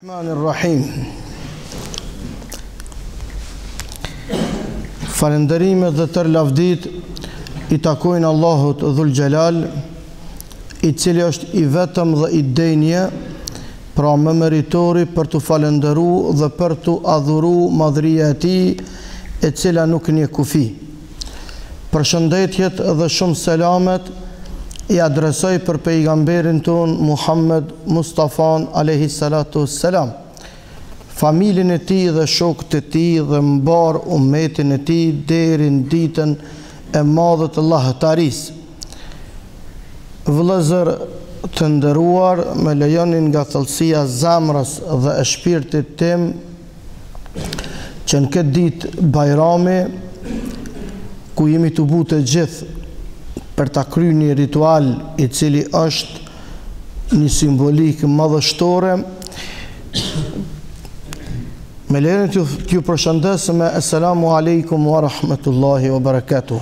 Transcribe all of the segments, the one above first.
Rahim. Falënderimet dhe tërë lavdit i takojnë Allahut Dhul Gjelal, i cili është i vetëm dhe i denje, pra më meritori për të falëndëru dhe për të adhuru madhëria e tij, e cila nuk një kufi. Përshëndetjet dhe shumë selamet i adresoj për pejgamberin ton Muhammed Mustafan alayhi salatu wassalam, familjen e tij dhe shokët e tij dhe mbar ummetin e tij deri në ditën e madhe të Allahutaris. Vëllezër të nderuar, me lejonin nga thellësia zemrës dhe e shpirtit tim që në këtë ditë bajrami, ku jemi të butë gjithë për ta kryer një ritual i cili është një simbolik madhështore, me lejen t'ju përshëndes me assalamu alaikum wa rahmatullahi wa barakatuh.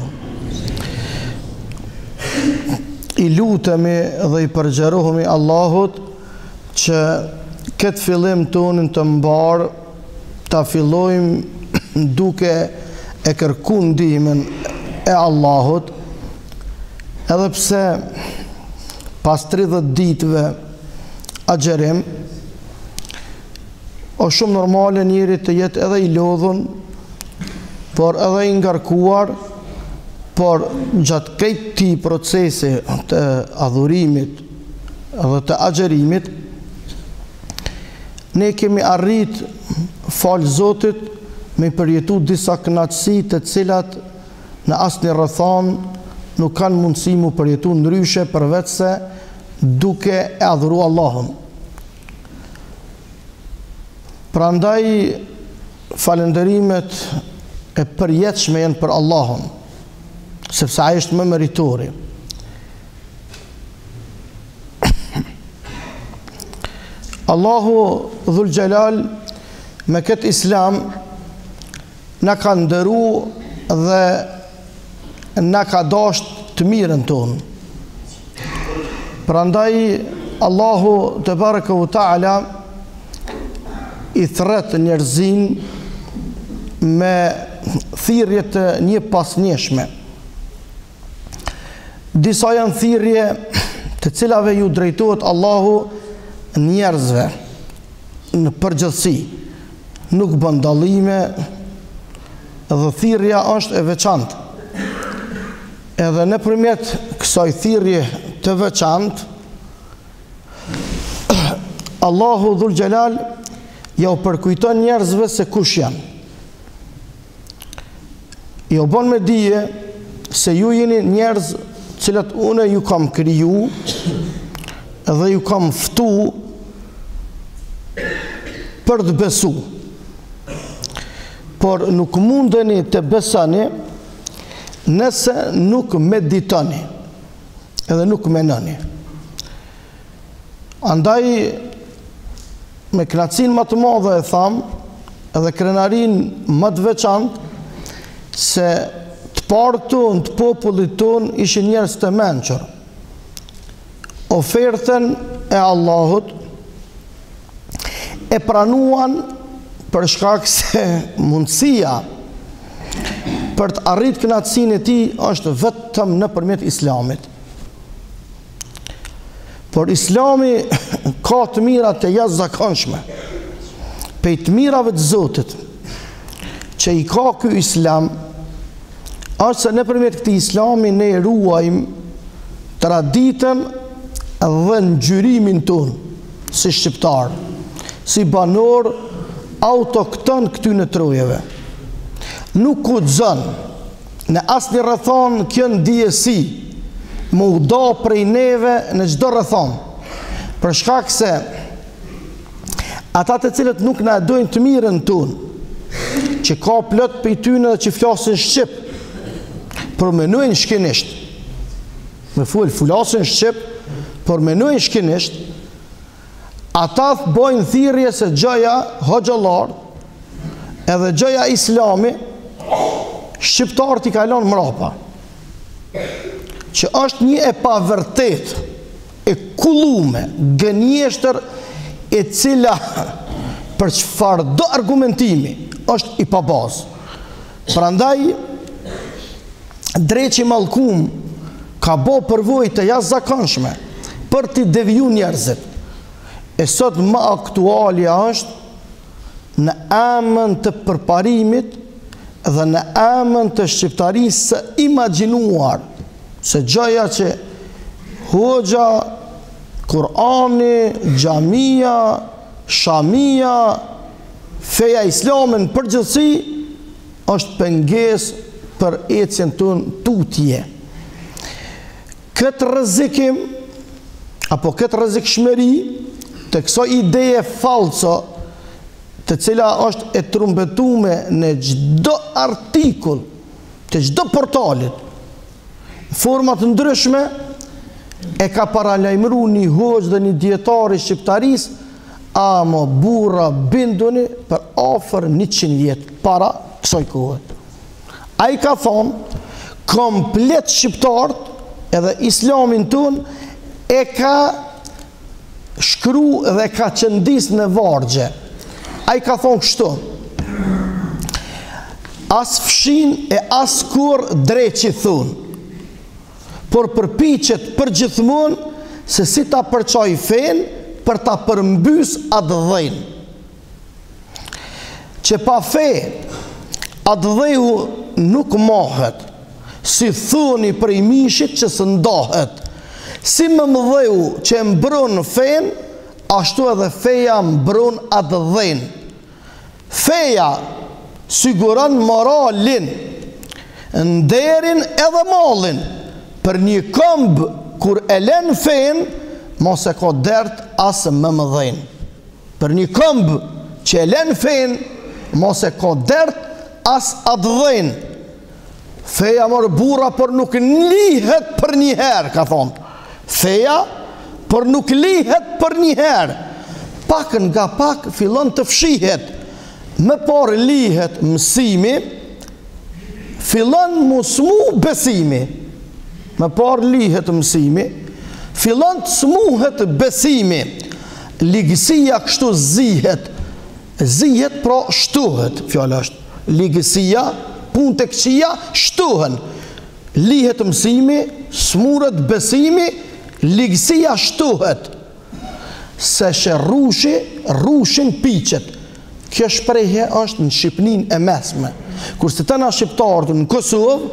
I lutemi dhe i përgjerohemi Allahut që këtë fillim tonin të mbar ta fillojmë duke e kërku ndihmën e Allahut, edhe pse pas 30 ditëve agjerim është shumë normale njëri të jetë edhe i lodhun, por edhe i ngarkuar, por gjatë këtij procesi të adhurimit dhe të agjerimit, ne kemi arrit falë Zotit me përjetu disa kënaqësi të cilat në asnjë rrethon nuk kanë mundësi mu përjetu ndryshe përveç se duke e adhuru Allahun. Prandaj falënderimet e përjetshme janë për Allahun, sepse ai është më meritori. Allahu Dhul Gjelal me këtë Islam na ka ndëru dhe na ka dasht të mirën tonë. Prandaj Allahu te barakahu taala i thret njerëzin me thirrje të një pas njëshme. Disa janë thirrje të cilave ju drejtohet Allahu njerëzve në përgjithësi, nuk bën dallime, dhe thirrja është e veçantë. Edhe nëpërmjet kësaj thirrje të veçantë, Allahu Dhul Gjelal ja u përkujton njerëzve se kush janë. Ja u bën me dije se ju jeni njerëz cilat unë ju kam kriju dhe ju kam ftu për të besu. Por nuk mundeni të besoni nëse nuk meditoni edhe nuk menoni. Andaj me kënaqësinë më të madhe e tham, edhe krenarinë më të veçantë, se të parë tonë, të popullit tonë ishin njerëz të mençur. Ofertën e Allahut e pranuan për shkak se mundësia për të arrit kënaqësinë e tij është vetëm nëpërmjet Islamit. Por Islami ka të mira të jashtëzakonshme. Prej të mirave të Zotit që i ka ky Islam është se nëpërmjet këtij Islami ne ruajmë traditën dhe ngjyrimin ton si shqiptar, si banor autokton këtyne trojeve. Nuk guxon në asnjë rrethon kjo ndjesi më u do prej neve në çdo rrethon, për shkak se ata të cilët nuk na dojnë të mirën tonë, që ka plot prej tyre që flasin shqip, por menojnë shkenisht. Me fulasin shqip, por menojnë shkenisht. Ata bojnë thirrje se gjoja hoxhallar edhe gjoja Islami shqiptarët i kalon mrapa, që është një e pavërtet, e kullume, gënjeshtër, e cila për çfarë do argumentimi është i pa bazë. Prandaj Dreqi Mallkum ka bo përvojë të jashtëzakonshme për t'i deviju njerëzit. E sot më aktualja është në emën të përparimit dhe në emën të shqiptarisë së imagjinuar, se gjëja që hoxha, Kurani, xhamia, shamia, feja islame në përgjithësi është pengesë për ecjen tonë tutje. Këtë rrezikim apo këtë rrezikshmëri të kësaj ideje falso, të cila është e trumbetuar në çdo artikull të çdo portalit, forma të ndryshme, e ka paralajmëruar një hoxh dhe një dietar i shqiptarisë, ama burra binduni për afër 100 vjet para kësaj kohe. Ai ka thonë, komplet shqiptarët edhe islamin tonë e ka shkru dhe ka qëndis në vargje. Ai ka thonë kështu: as fshin e as kur dreqi thunë, por përpiqet përgjithmonë se si ta përçoj fen për ta përmbys atë dhejnë. Që pa fe atë dhejhu nuk mohet, si thoni për i mishit që së ndohet. Si më mëdheu që mbron fen, ashtu edhe feja mbron atë dhejnë. Feja siguron moralin, nderin edhe mallin. Për një këmbë kur e len fen, mos e ka dert as më mëdhenj. Për një këmbë që e len fen, mos e ka dert as atë dhejnë. Feja mërë burra, por nuk lihet për një herë, ka thonë. Feja, por nuk lihet për një herë. Pak nga pak fillon të fshihet. Më parë lihet mësimi, fillon musmu besimi. Më parë lihet mësimi, fillon të smuhet besimi. Ligësia kështu zihet. Zihet pra shtuhet, fjala është. Ligësia, punë të këqija, shtuhen. Lihet mësimi, smuret besimi, ligësia shtuhet. Se shë rushi, rushin piqet. Kjo shprehje është në Shqipnin e mesme. Kurse të na shqiptarët në Kosovë,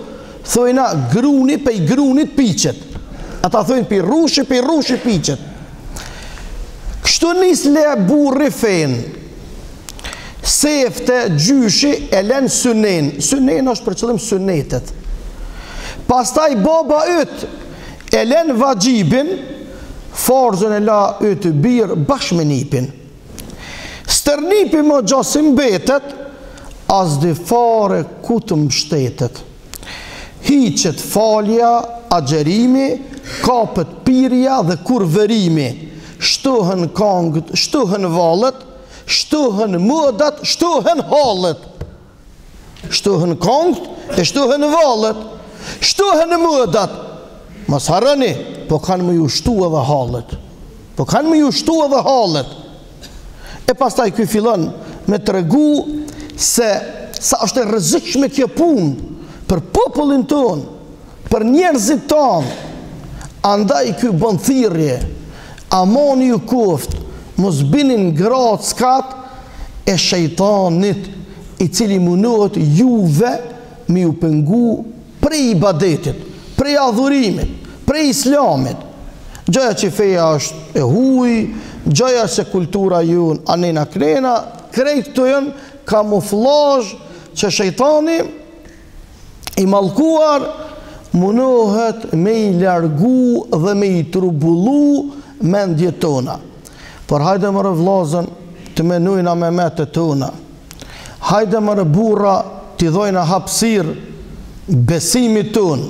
thojna gruni pe i grunit piqet. Ata thojnë pi rushi piqet. Kështu nis le burri fen. Sefte gjyshi e len synen. Synen është për qëllim synetet. Pastaj baba yt e len vajibin, farzën e la yt birë bashkë me nipin. Stërnipi më gjasim betet, as di fare ku të mbështetet. Hiqet falja, agjerimi, kapet pirja dhe kurverimi. Shtohen kangët, shtohen valët, shtohen mëdat, shtohen halët. Shtohen kangët e shtohen valët, shtohen mëdat. Mos harroni, po kanë më ju shtu edhe halët. E pastaj ky fillon me tregu se sa është e rrezikshme kjo punë për popullin ton, për njerëzit ton. Andaj ky bën thirrje, amoni ju koft, mos binin gratë skat e shejtanit, i cili munohet juve me ju pengu prej ibadetit, prej adhurimit, prej islamit. Gjoja që feja është e huj, gjoja se kultura ju anena krena, krejt të jënë kamuflazh që shejtani i mallkuar munohet me i largu dhe me i trubullu mendjet tona. Por hajde më vllazën të menojna me metet tona. Hajde më burra t'i dhojna hapësirë besimit ton,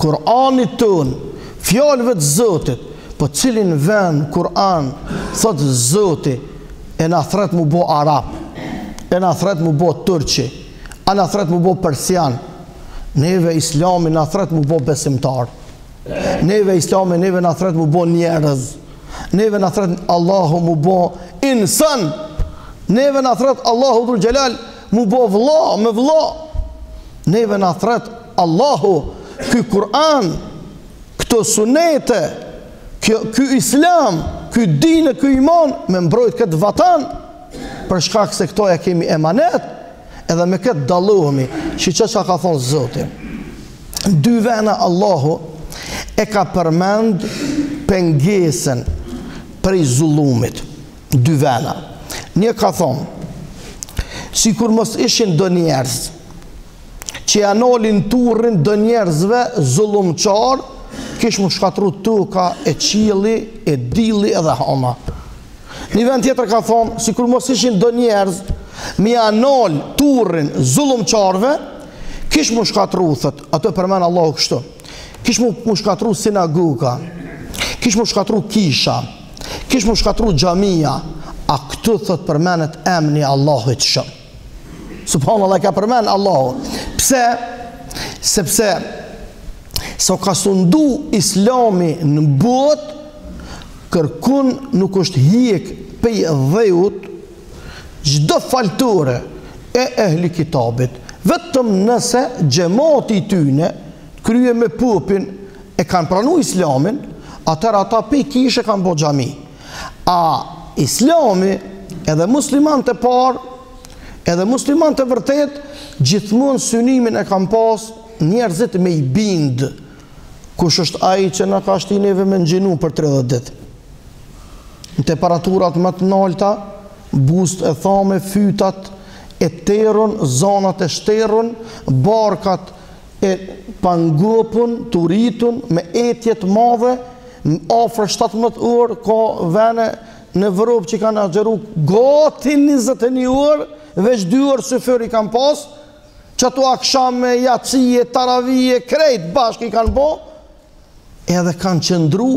Kur'anit ton, fjalëve të Zotit. Po cilin vend Kur'an thot Zoti e na thret mu bo arab, e na thret mu bo turqi, a na thret mu bo persian. Neve islami na thret mu bo besimtar. Neve islami neve na thret mu bo njerëz. Neve na thret Allahu mu bo insan. Neve na thret Allahu dhul gjelal mu bo vlla me vlla. Neve na thret Allahu ky Kur'an, këto sunete, ky islam, ky dine, ky iman, me mbrojt këtë vatan, për shkak se këto ja kemi emanet, edhe me këtë dallohemi, që ka thonë Zoti. Dy vena Allahu e ka përmend pengesën prej zullumit. Dy vena. Një ka thonë, si kur mos ishin do njerëz, që janolin turrin do njerëzve zullumqar, kish mu shkatru tuka e qili, e dili edhe hama. Një vend tjetër ka thonë, si kur mos ishin do njerëz, mi janol turrin zullumqarve, kish mu shkatru, thët, ato e përmen Allahu kështu, kish mu shkatru sinagoga, kish mu shkatru kisha, kish mu shkatru xhamia, a këtu thët përmenet emni Allahut shumë. Subhanallah, ka përmen Allahu. Pse? Sepse so ka sundu islami në botë, kërkun nuk është hjek pej dheut gjdo faltore e ehli kitabit, vetëm nëse gjemati tyne krye me popin e kanë pranu islamin, atër ata pej kishe kanë bo xhami. A islami edhe musliman të par, edhe musliman të vërtet, gjithmonë synimin e kanë pas njerëzit me i bind, kush është ai që na ka shti neve me ngjinu për 30 ditë. Në temperaturat më të nalta, bust e thame, fytat e terën, zonat e shterën, barkat e pangopun, turitun, me etjet madhe, afër 17 orë, ka vene në Evropë që kanë agjeru gati 21 orë, veç 2 orë sëfër i kanë pas, që ato akshame, jacije, taravije, krejt bashkë i kanë bo, edhe kanë qëndru,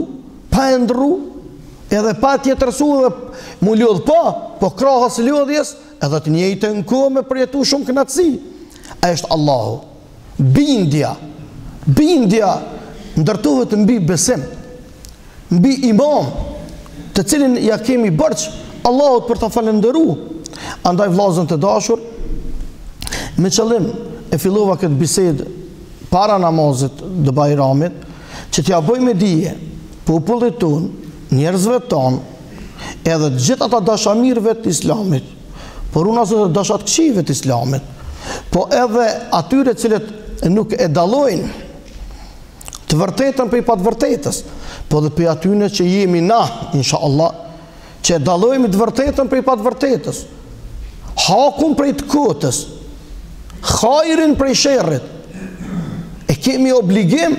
pa e ndru, edhe pa tjetërsu dhe mu lodhë po krahës lodhjes, edhe të njëjtë në kohë me përjetu shumë knatësi. A është Allahu. Bindja ndërtohet mbi besim, mbi imam, të cilin ja kemi bërç Allahut për të falendëru. Andaj vllazën të dashur, me qëllim e fillova këtë bisedë para namazit dhe bajramit, që t'ja bëj me dije popullit ton, njerëzve ton, edhe të gjithë ata dashamirëve të islamit, por unë asë të dashat këqive të islamit, po edhe atyre cilët nuk e dalojnë të vërtetën për i patë vërtetës, po dhe për atyre që jemi na, insha Allah, që e dalojmë të vërtetën për i patë vërtetës, hakun për i të kotës, hajrin për i sherrit, e kemi obligim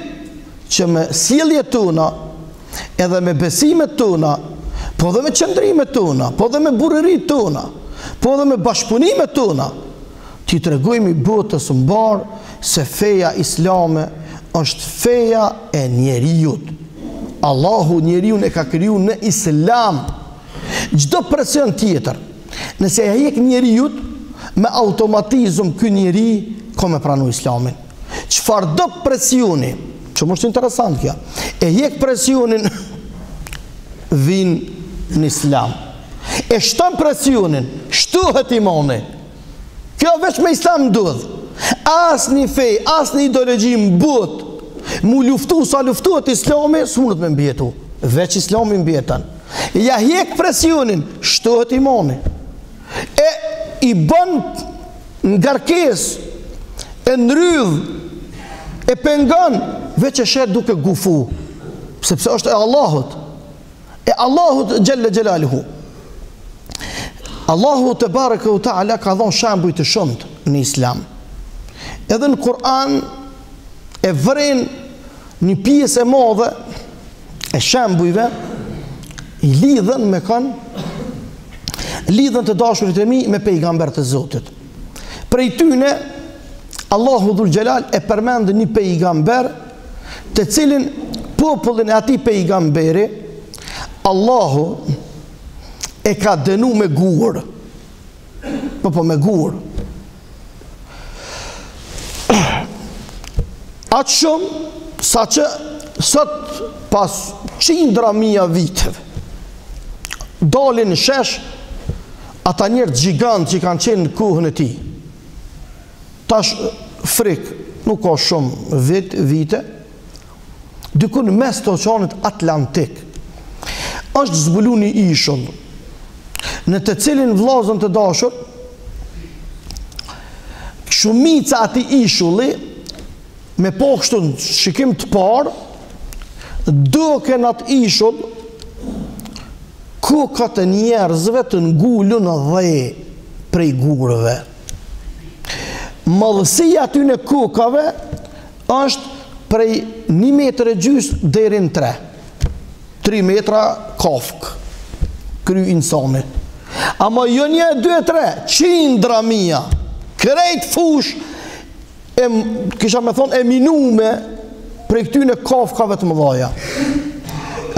që me sjellje tona, edhe me besimet tona, po dhe me qëndrimet tona, po dhe me burërit tona, po dhe me bashkëpunimet tona, ti të regojmë i botës mbarë se feja islame është feja e njeriut. Allahu njeriun e ka kriju në islam. Gjdo presion tjetër, nëse e hjek njeriut, me automatizm kë njeri ka me pranu islamin. Qfar do presioni, që më është interesant kja, e hjek presionin, vin në islam. E shton presionin, shtuhet imani. Kjo veç me islam ndodh. As një fej, as një ideologi mbut, mu luftu sa luftuhet islami, s'munët me mbjetu. Veç islami mbjetan. Ja hjek presionin, shtuhet imani. E i bën ngarkes, e ndrydh, e pengon, veç e shet duke gufu. Sepse është e Allahut. E Allahut gjelle gjelaluhu. Allahu të barëke u ta'ala ka dhonë shambuj të shumët në islam. Edhe në Kur'an e vërin një pjesë e madhe e shambujve i lidhen me kanë, lidhen të dashurit e mi me pejgamber të Zotit. Prej tyne, Allahu dhul gjelal e përmendë një pejgamber të cilin popullin e ati pejgamberi Allahu e ka dënu me gur. Po me gur. Atë shumë, sa që sot pas qindra mija viteve, dalin shesh ata njerëz gjigant që kanë qenë në kohën e tij. Tash frikë, nuk ka shumë vite, diku në mes të oqeanit Atlantik, është zbulu një ishull, në të cilin vllazën të dashur, shumica ati ishulli, me po kështu në shikim të parë, duke në atë ishull, kokat e njerëzve të ngullun dhe prej gurëve. Madhësia aty në kokave është prej 1,5 metra deri në 3 metra kafk kry insanit. Ama jo 1, 2, 3 qindra mia krejt fush kisha me thonë e minume prej këtyne kafkave të mëdhaja.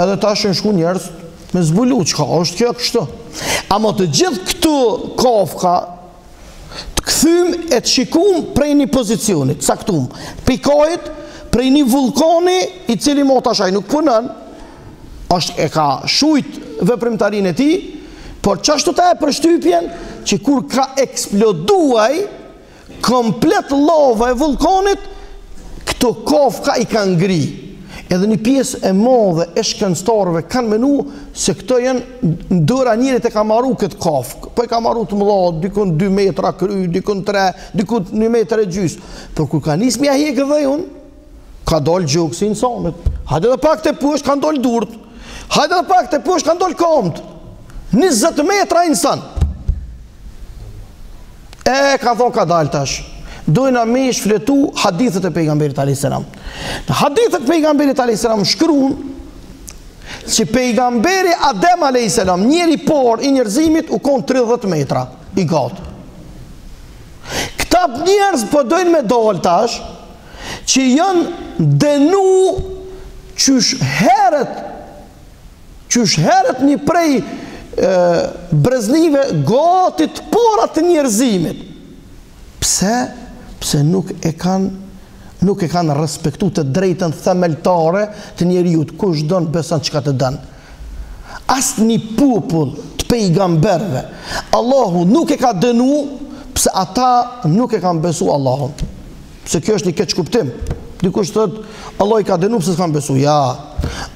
Edhe ta shën shku njerëz me zbulu qka është kjo kështu. Ama të gjithë këtu kafka të këthym e të shikum prej një pozicionit, saktum, pikojt prej një vulkani i cili mota shaj nuk punën, është e ka shujt veprimtarin e ti, por qashtu ta e përshtypjen që kur ka eksploduaj komplet lava e vulkanit, këto kafka i kanë ngri. Edhe një pjesë e madhe e shkencëtarëve kanë menu se këto janë ndëra njerit e ka marru këtë kafkë. Po e ka marru të mëdha, dikun 2 metra kry, dikun 3, dikun 1,5 metra. Por kur ka nisë mja hekë dhe unë, ka dollë gjokë si insanit. Hajde dhe pak të push, kanë dollë durët. Hajde dhe pak të push, kanë dollë komët. 20 metra insan. Ka thonë ka dalë tash. Dojna me shfletu hadithet e pejgamberit a.s. Në hadithet e pejgamberit a.s. shkruan që pejgamberi Adem a.s. njeri por i njerëzimit u konë 30 metra i gatë. Këta njerëz po dojnë me dalë tash që janë denu qysh heret një prej breznive gatit porat të njerëzimit. Pse nuk e kanë respektu të drejtën themeltare të njeriut, kush dënë besan që ka të dënë. Asë një popull të pejgamberve, Allahu nuk e ka dënu, pse ata nuk e kanë besu Allahun. Pse kjo është një keq kuptim. Dikush thot, Allah i ka dënu pse s'kan besu. Ja,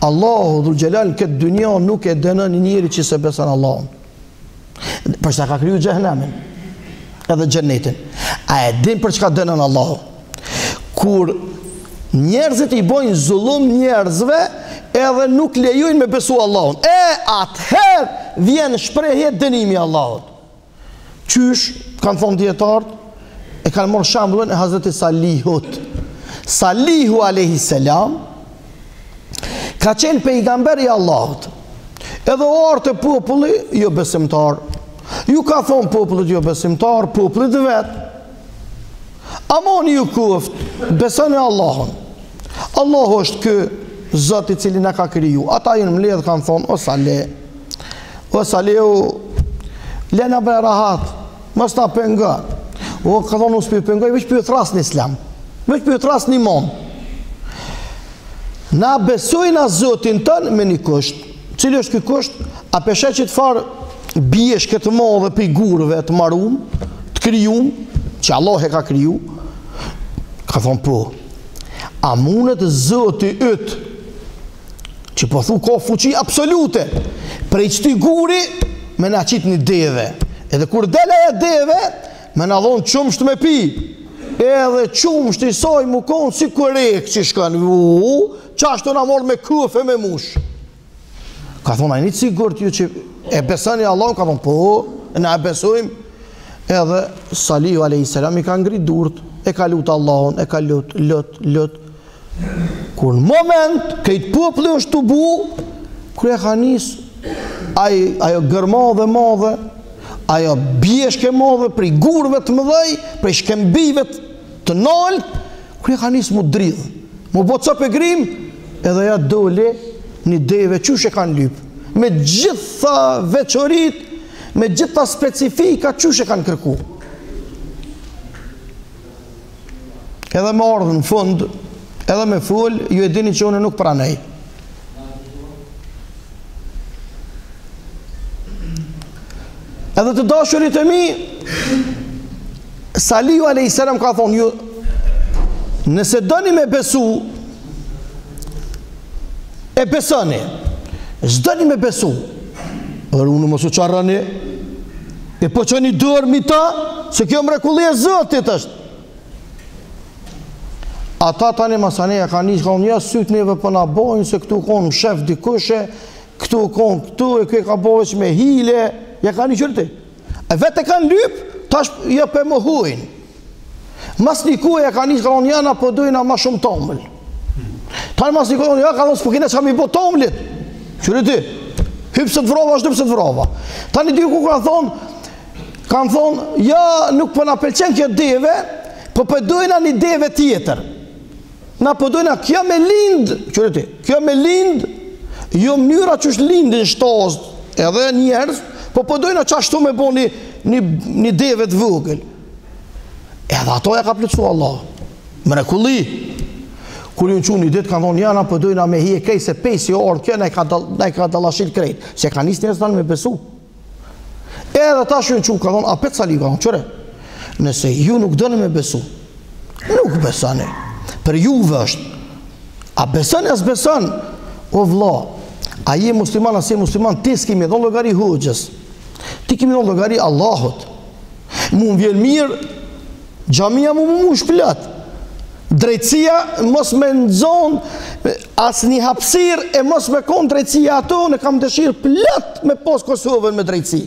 Allahu dhul gjelal në këtë dynja nuk e dënën një njeri që se besan Allahun. Përshta ka kriju gjehenemin edhe gjennetin. A e din për çka dënën Allahu? Kur njerëzit i bojnë zullum njerëzve edhe nuk lejojnë me besu Allahun. Atëherë vjen shprehje dënimi Allahut. Qysh, kanë thonë djetarët, e kanë morë shambullën e Hazreti Salihut. Salihu a.s. ka qenë pejgamber i Allahut. Edhe orë të populli, jo besimtar. Ju ka thonë popullit jo besimtar, popullit dhe vetë. Amoni ju kuft, besoni Allahun. Allahu është kë Zoti i cili na ka kriju. Ata jenë mbledh kanë thonë, o Saleu, lena bëj rahat, mos ta pengo. O ka thonë us pengoj, veç pyet rast në Islam. Veç pyet rast në imam. Na besojna Zotin tën me një kusht. Cili është ky kusht? A peshe që të farë bjesh këtë madhe për i gurëve të marum, të kryum, që Allah e ka kriju, ka thonë po, a mundet Zoti yt, që po thu ka fuqi absolute, prej qëti guri, me na qitë një deve, edhe kur dele e deve, me na dhonë qumsht me pi, edhe qumsht i saj mu konë si kërek që shkën, qashtu na morë me këfe me mush. Ka thonë, a një të sigurt ju që e besani Allah, ka thonë, po, ne e besojmë, edhe Salihu a.s. i ka ngrit durët, e ka lutë Allahun, e ka lutë. Kur në moment, këtë populli është të bu, kër e ka njësë, ajo gërmadhe madhe, ajo bjeshke madhe, prej gurve të mëdhej, prej shkembive të nalt, kër e ka njësë mu dridhë, mu bo cop e grim, edhe ja dole, një deve qysh e kanë lypë, me gjitha veçorit, me gjitha specifika qysh e kanë kërku. Edhe me ardhë në fund, edhe me full, ju e dini që unë nuk pranej. Edhe të dashurit e mi, Salihu a.s. ka thonë, ju, nëse doni me besu, e besoni, s'doni me besu, për unë mësu qarrani, e po që një dërmi ta, se kjo mrekulli e Zotit është. Ata tani masaneja ka një, ka unë ja sytë neve për nga bojnë, se këtu konë shef dikushe, këtu konë këtu, e kjo ka bojnë që me hile, ja ka një qërti. E vete kanë lypë, tash ja për më hujnë. Mas një kuj e ka një, ka unë jana për dojna ma shumë tomël. Tani mas një kuj, ja ka unë s'pëkine që kam i bo tomëlit. Qërti, hypë se të vrova, është hypë se të vrova. Tani dy ku kanë thonë, ja nuk për nga pelqen kjo deve, për dojna një deve tjetër. Na përdojna, kjo me lind, qërëti, kjo me lind, jo mënyra që është lindin shtazë edhe njerës, po përdojna që ashtu me bo një deve të vogël. Edhe ato ja ka plëcu Allah. Mrekulli. Kur ju në që një ditë kanë thonë, jana përdojna me hi e kej se 5 orë, kjo ne ka dalashil krejt, se ka njës njerës tanë me besu. Edhe ta që ju në që ka thonë, a petë sali ka thonë, qëre, nëse ju nuk dënë me besu, nuk besane. Për juve është, a beson e as beson, o vla, a je musliman, as je musliman, ti s'kemi dhon logari hoxhës, ti kemi dhon logari Allahut. Mu më vjen mirë, xhamia mu shplat, drejtësia mos me nëzon, as një hapsir, e mos me konë drejtësia ato, në kam dëshirë plat me pos Kosovën me drejtësi,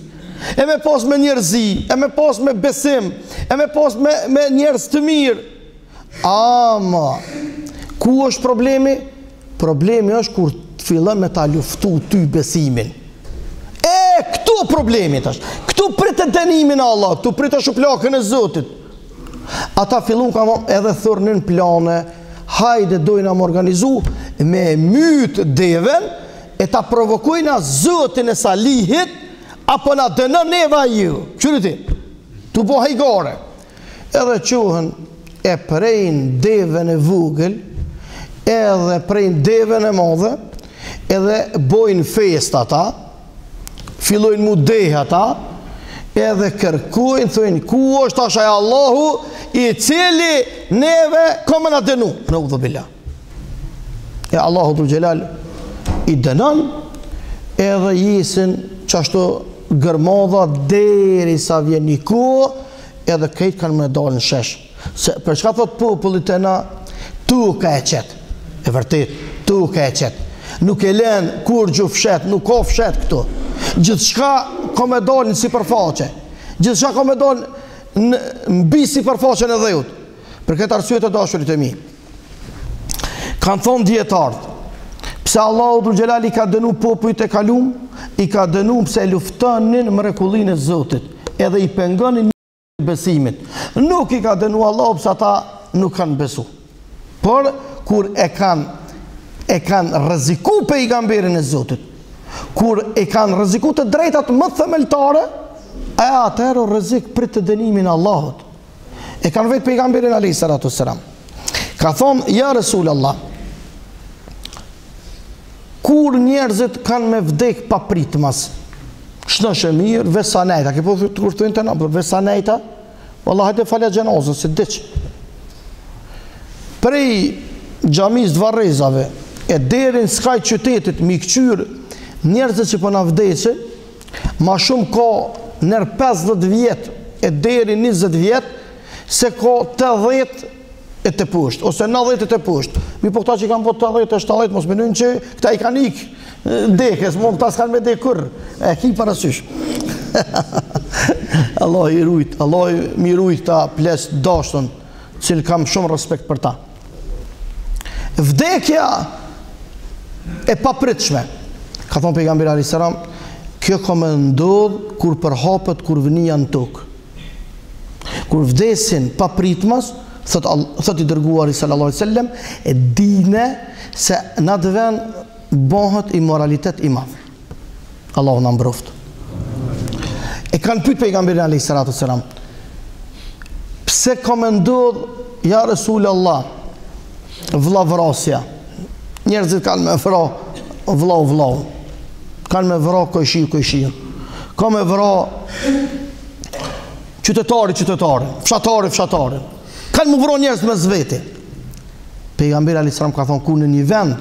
e me pos me njerëzi, e me pos me besim, e me pos me njerëz të mirë. Ama, ku është problemi? Problemi është kur të fillon me ta luftu ty besimin. Këtu problemi tash. Këtu pritë dënimin e Allah, këtu pritë shuplakën e Zotit. Ata fillun ka edhe thërnin plane, hajde dojna më organizu me mytë deven, e ta provokojna Zotin e Salihit, apo na dënën neva ju. Qëriti, tu bo hajgare. Edhe quhen e prejnë devën e vogël, edhe prejnë devën e madhe, edhe bojnë fest ata, fillojnë mu dehë ata, edhe kërkojnë, thujnë, ku është ashaj Allahu, i cili neve kome na dënu, në udhë bila. E Allahu dhul Gjelal i dënan, edhe jesin qashtu gërmadha deri sa vjen një kohë, edhe kejtë kanë me dalë në shesh. Për shka thot popullit e na, tu ka e qetë, e vërtet, tu ka e qetë. Nuk e len kur gju fshet, nuk ka fshet këtu. Gjithë shka ka me dalë në si përfaqe, gjithë shka ka me dalë në mbi si përfaqen e dhejut. Për këtë arsujet e dashurit e mi. Kanë thonë djetartë, pse Allahu dhul Gjelal i ka dënu popujt e kalum, i ka dënu pse luftanin mrekullin e Zotit, edhe i pengonin besimit. Nuk i ka dënu Allah pëse ata nuk kanë besu. Por, kur e kanë rreziku pejgamberin e Zotit, kur e kanë rreziku të drejtat më themeltare, e atëherë rrezik për të dënimin Allahut. E kanë vetë pejgamberin alayhi salatu wassalam. Ka thonë, ja Resul Allah, kur njerëzit kanë me vdek pa pritmas, shnë shëmirë, vesanejta, ke po të kurtojnë të nëmë, vesanejta, Allah hajte falja gjenazën, si dheq. Prej gjamis të varezave, e derin s'kaj qytetit, mi këqyrë njerëzit që për në vdesin, ma shumë ka nër 50 vjetë, e derin 20 vjetë, se ka 80 e të pusht, ose 90 e të pusht. Mi po këta që i kanë po 80 e 70, mos menujnë që këta i kanë ikë, dekes, mo këta s'kanë me dekur, e ki parasysh. Allah i rujt, Allah i mirujt ta ples dashtën, cilë kam shumë respekt për ta. Vdekja e papritshme, ka thonë pejgamberi alayhis salam, kjo ka me ndodh kur përhapet kur vënia në tokë. Kur vdesin papritmas, thot i dërguari sallallahu alaihi wasallam, e dine se në atë vend bëhet immoralitet i madh. Allahu na mbroftë. E kanë pyet pejgamberin alayhis salatu wasalam, pse ka me ndodh ja Rasulullah vllavrasja? Njerëzit kanë me vra vllau, kanë me vra kojshiu, ka me vra qytetari, fshatari. Kanë më vro njerëz me zveti. Pejgamberi alayhis salam ka thonë ku në një vend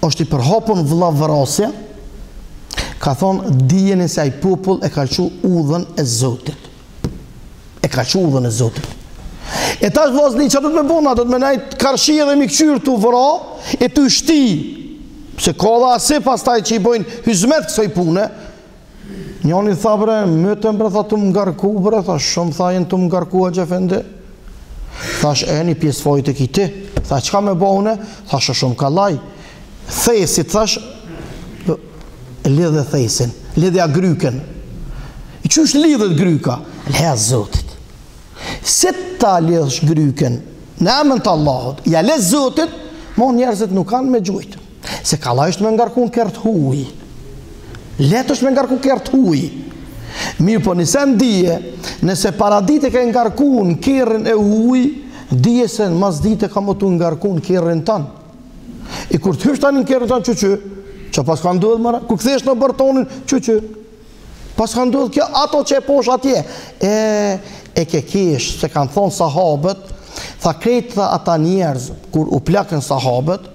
është i përhapur vëllavrasje, ka thonë dijeni se ai popull e ka qu udhën e Zotit. E tash vllazni çfarë do të më bëna, do të më najt karshi edhe mi kqyr tu vra e tu shti. Se ka dha se pastaj që i bojnë hyzmet kësaj pune. Njoni tha bre, mëtëm bre, tha të më ngarku bre, tha shumë tha jenë të më ngarku a gjefendi. Thash e një pjesë fojt e kiti. Tha qka me bëhune? Thash shumë kalaj. Thesit, thash, lidhe thesin, lidhja gryken. I që është lidhet gryka? Leha Zotit. Se ta lidhësh gryken, në emën të Allahot, ja le Zotit, mo njerëzit nuk kanë me gjujtë. Se kalaj është me ngarkun kërtë huj. Letë është me ngarku kërtë huj. Mirë po nëse ndije, nëse paradite ke ngarkun kërën e huj, dije se në mas dite ka më të ngarkun kërën tanë. I kur të hysht tani në kërën tanë që pas ka ndodhë mëra, kur këthesh në bërtonin pas ka ndodhë kjo, ato që e posh atje, e ke kesh, se kanë thonë sahabët, tha krejtë ata njerëz, kur u plakën sahabët,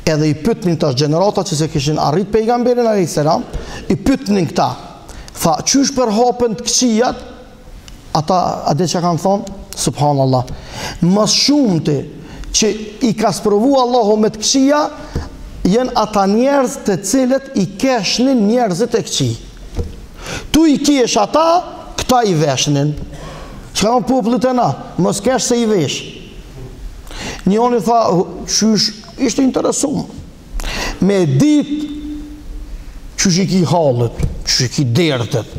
edhe i pytnin të gjenerata që se kishin arrit pejgamberin alayhis salam, i pytnin këta, tha, qysh për hapën të këqijat, ata, ade që kanë thonë, subhanallah, mas shumëti që i ka sprovu Allahu me të këqija, jenë ata njerëz të cilët i keshnin njerëzit e këqij. Tu i kesh ata, këta i veshnin. Që ka në popullit e na, mos kesh se i vesh. Njoni tha, qysh, ishte interesum. Me dit, qysh i ki halët, qysh i ki dertet.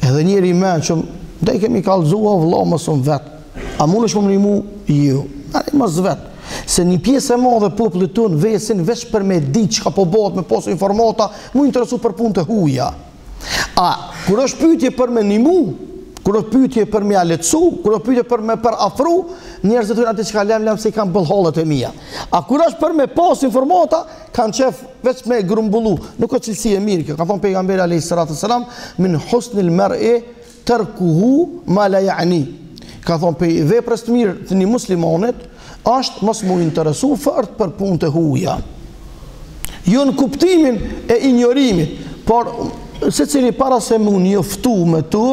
Edhe njeri i men që, dhe i kemi kalzua vëlla mësëm vetë. A mund është më rimu? Ju. A ne mës vetë. Se një pjesë e madhe popullit tonë vesin veç për me dit që ka po bëhet me posu informata, mu interesu për punë të huja. A, kur është pyetje për me nimu, kur është pyetje për me aletsu, kur është pyetje për me për afru, njerëzit të ati që ka lem se i kanë bëllhallet e mija. A kur është për me posu informata, kanë qef veç me grumbullu. Nuk është cilësi e mirë kjo, ka thonë pejgamberi alayhis salam, min husnil mar'i tarkuhu ma la ya'ni. Ka thonë pe veprës të mirë të një muslimanit, është mos mu interesu fort për punë të huja. Jo në kuptimin e ignorimit, por se cili para se mu njoftu me tu,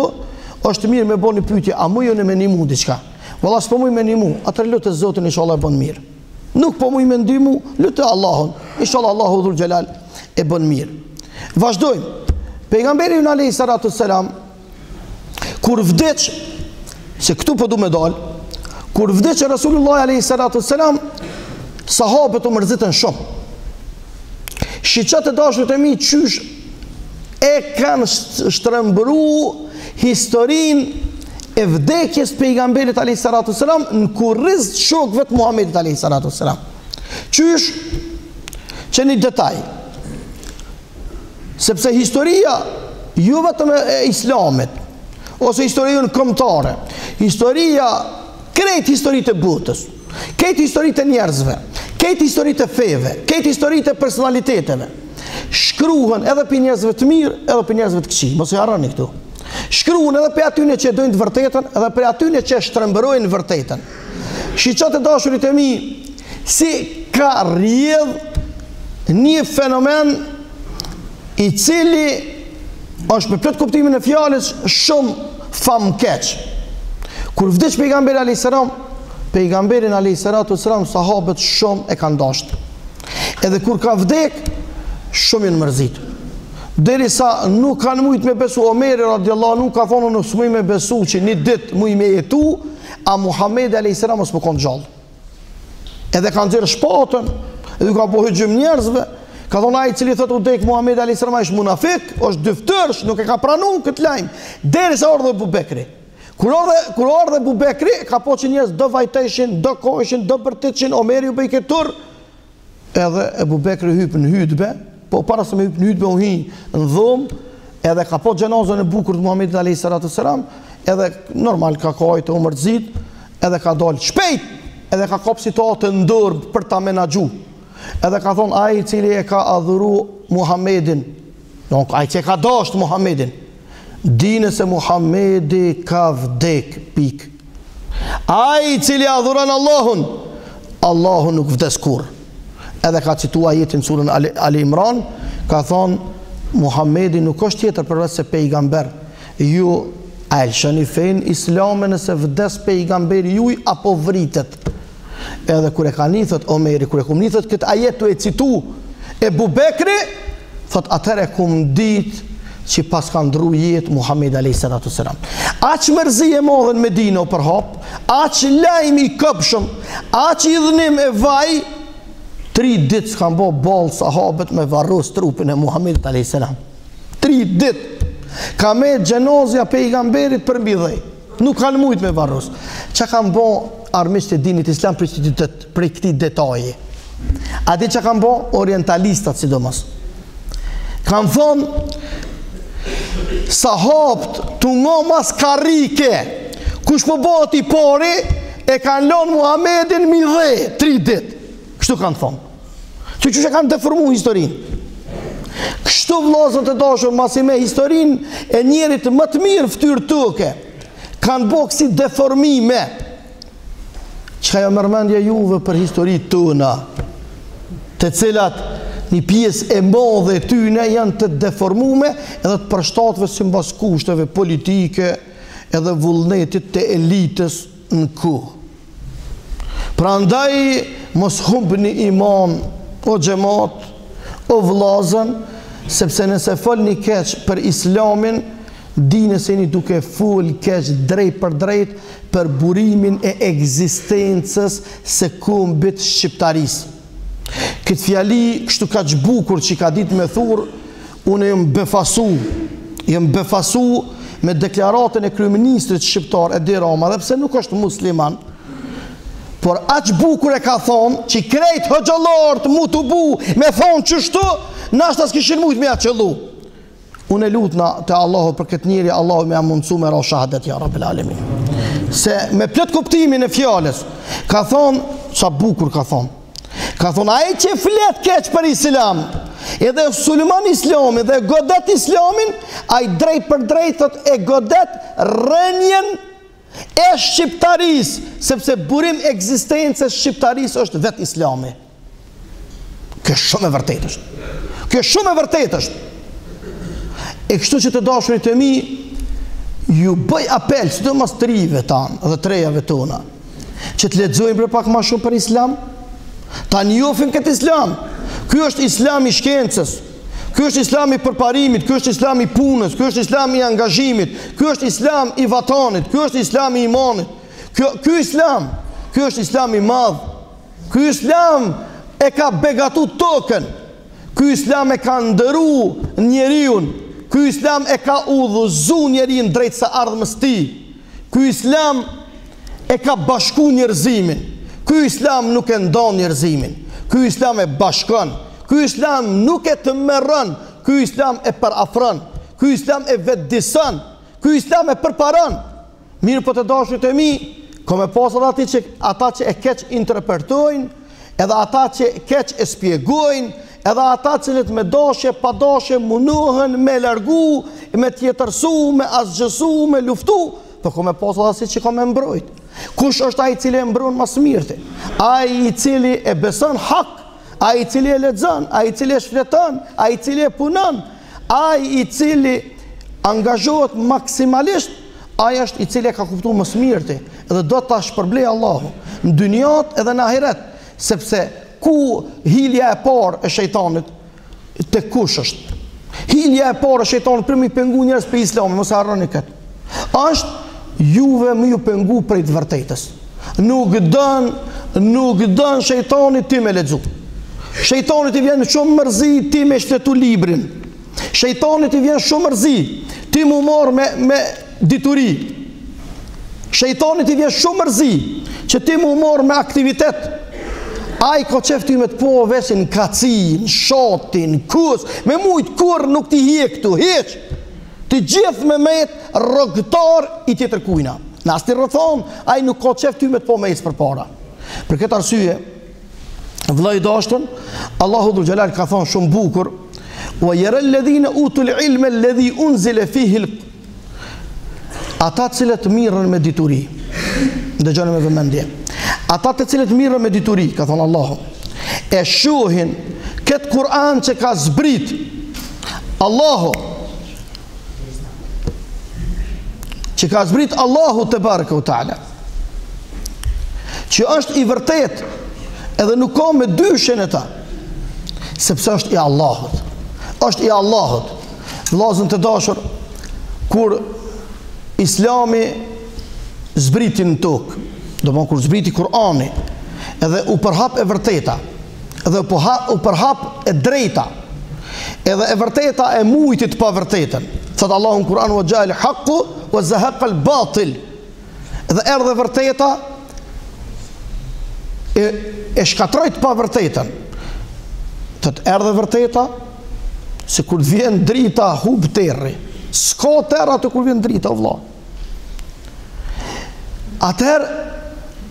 është mirë me bo një pyetje, a mu jo në me një mu diqka? Valla s'po mu i me një mu, atër lutë e Zotin, inshallah e bën mirë. Nuk po mu i me ndimu, lutë e Allahun, inshallah Allahu dhul gjelal e bën mirë. Vazhdojmë, pejgamberi unë alayhis salam, kur vdeq, se këtu po du me dalë, kur vdeq Rasulullah alayhis salam, sahabët u mërzitën shumë. Shiqat e dashur të mi qysh e kanë shtrembru historin e vdekjes pejgamberit alayhis salam në kurriz shokëve të Muhamedit alayhis salam. Qysh që një detaj, sepse historia ju vetëm e islamit, ose historia në kombëtare, historia, krejt historit e botës, krejt historit e njerëzve, krejt historit e feve, krejt historit e personaliteteve, shkruhen edhe për njerëzve të mirë, edhe për njerëzve të këqij, mos e harroni këtu. Shkruhen edhe për atyne që dojnë të vërtetën, edhe për atyne që shtrembërojnë vërtetën. Shiqat e dashurit e mi, si ka rrjedh një fenomen i cili është me plot kuptimin e fjalës shumë famkeq. Kur vdeq pejgamberi alayhis salam, pejgamberin alayhis salam sahabët shumë e kanë dashur. Edhe kur ka vdek, shumë janë mërzitur. Derisa nuk kanë mujt me besu, Omeri radiallahu anhu ka thonë nuk smuj me besu që një ditë muj me jetu, a Muhamedi alayhis salam mos më konë gjallë. Edhe kanë nxjerrë shpatën, edhe ka po hëgjym njerëzve, ka thonë ai i cili thotë u dek Muhamedi alayhis salam është munafik, është dyftërsh, nuk e ka pranuar këtë lajm, derisa ardhi Abu Bekri. Kur ardhi Abu Bekri, ka po që njerëz do vajteshin, do koheshin, do bërtetshin, Omeri u bëj ketur, edhe Abu Bekri hyp në hutbe, po para se me hyp në hutbe u hi në dhomë, edhe ka po gjenazën e bukur të Muhamedit alayhis salam, edhe normal ka kajtë u mërzit, edhe ka dalë shpejt, edhe ka kap situatë në dorë për ta menaxhu. Edhe ka thonë ai i cili e ka adhuru Muhamedin Donc, ai që ka dasht Muhammedin, dine se Muhammedi ka vdek, pik. Ai cili adhuron Allahun, Allahun nuk vdes kur. Edhe ka citua jetin surën Ali Imran, ka thonë, Muhammedi nuk është tjetër përveç se pejgamber. Ju a elshani fen islame nëse vdes pejgamberi juj apo vritet. Edhe kure ka nithët Omeri, kure kum nithët këtë ajetu e citu e Bubekri, thot atëre kum dit që pas ka ndru jetë Muhammed a.s. Aq mërzi e modhen me dino për hap, aq lajmi i këpshëm, aq i dhënim e vaj, 3 ditë s'kan bo balë sahabët me varros trupin e Muhammed a.s. 3 ditë. Ka me gjenozja pejgamberit për mbi dhej. Nuk kanë mujt me varros. Që kanë bo armisht e dinit islam për këti detaje? A di që kanë bo orientalistat sidomos? Kanë thonë sahabët të ngo mas karike, kush po bëhet i pori, e kanë lonë Muhammedin mi dhe 3 ditë. Kështu kanë thonë. Që kanë deformu historinë. Kështu vllazët e dashur masi me historinë e njerit më të mirë ftyrë tëke, kanë bëhë si deformime. Çka jo mërmendja juve për historitë tëna, të cilat një pjesë e madhe e tyne janë të deformume edhe të përshtatëve si mbas kushteve politike edhe vullnetit të elitës në kohë. Prandaj mos humbni iman o xhamat, o vllazën, sepse nëse folni keq për islamin, dini se jeni duke fol keq drejt për drejt për burimin e ekzistencës së kombit shqiptarisë. Këtë fjali kështu ka bukur që ka ditë me thurë, unë jam befasu me deklaratën e kryeministrit shqiptar Edi Rama, dhe pse nuk është musliman, por aq bukur e ka thonë që krejt hoxhallarët mu të bu me thonë qështu, nashta s'kishin mujt me atë qëllu. Unë e lutna të Allahu për këtë njeri, Allahu me a mundësu me ra shahadet, ja Rabbil Alamin. Se me plët kuptimin e fjales, ka thonë, qa bukur ka thonë, aje që flet keq për islam, edhe sulman islamin dhe godet islamin, aje drejt për drejtët e godet rënjen e shqiptaris, sepse burim ekzistencës shqiptaris është vet islami. Kjo shumë e vërtet është. Kjo shumë e vërtet është. E kështu që të dashurit e mi, ju bëj apel, si të mas trive tanë dhe trejave tona, që të lexojmë për pak ma shumë për islam, ta njofim këtë islam. Ky është islami shkencës, ky është islami përparimit, ky është islami punës, ky është islami angazhimit, ky është islam i vatanit, ky është islami i imanit. Ky është islami i madh. Ky islam e ka begatu tokën. Ky islam e ka ndëru njeriun. Ky islam e ka udhëzu njerin drejt së ardhmës tij. Ky islam e ka bashku njerëzimin. Ky islam nuk e ndon njerëzimin. Ky islam e bashkon. Ky islam nuk e të merron. Ky islam e përafron. Ky islam e vetëdijson. Ky islam e përparon. Mirë po të dashurit e mi, kom e pas ata që e keq interpretojnë, edhe ata që keq e spjegojnë, edhe ata cilët me dashje, pa dashje munohen me largu, me tjetërsu, me asgjësu, me luftu, po kom e pas ata që kom e mbrojt. Kush është ai i cili e mbron mas mirëti? Ai i cili e beson hak, ai i cili e lexon, ai i cili e shfleton, ai i cili e punon, ai i cili angazhohet maksimalisht, ai është i cili e ka kuptuar më së miri dhe do ta shpërblej Allahu në dynjat edhe në ahiret, sepse ku hilja e parë e shejtanit te kush është? Hilja e parë e shejtanit për mi pengu njerëz për Islamin, mos e harroni këtë. Është juve më ju pengu prej të vërtetës. Nuk dën shejtani ti me lexu. Shejtani ti vjen shumë mërzi ti me shletu librin. Shejtani ti vjen shumë mërzi ti mu marr me dituri. Shejtani ti vjen shumë mërzi që ti mu marr me aktivitet. Ai ka qef ty me të po veshin kacin, shotin, kus, me mujt kur nuk ti hje këtu, heq. Ti gjithë me met rrogtar i tjetër kujna. Në as ti rrëthon, ai nuk ka qef ty me të po mejtë për para. Për këtë arsye, vëllai i dashtën, Allahu Dhul Xhelal ka thonë shumë bukur, wa yara alladhina utul ilma alladhi unzila fihi ata të cilët mirën me dituri. Dëgjoni me vëmendje. Ata të cilët mirën me dituri, ka thonë Allahu, e shohin këtë Kur'an që ka zbrit Allahu, që ka zbrit Allahu te baraka u ta'ala, që është i vërtet edhe nuk ka me dyshen e ta, sepse është i Allahut. Është i Allahut. Vllazën të dashur, kur Islami zbriti në tokë, do më kur zbriti Kur'ani, edhe u përhap e vërteta, edhe u përhap e drejta, edhe e vërteta e mujtit pa vërtetën. Thëtë Allahu në Kur'an, wa gjali haqqu wa zahaqa al-batil, edhe erdhe vërteta e shkatrojt pa vërtetën. Thëtë erdhe vërteta, se kur vjen drita hub terri, s'ka terra të kur vjen drita, o vlla. Atëherë,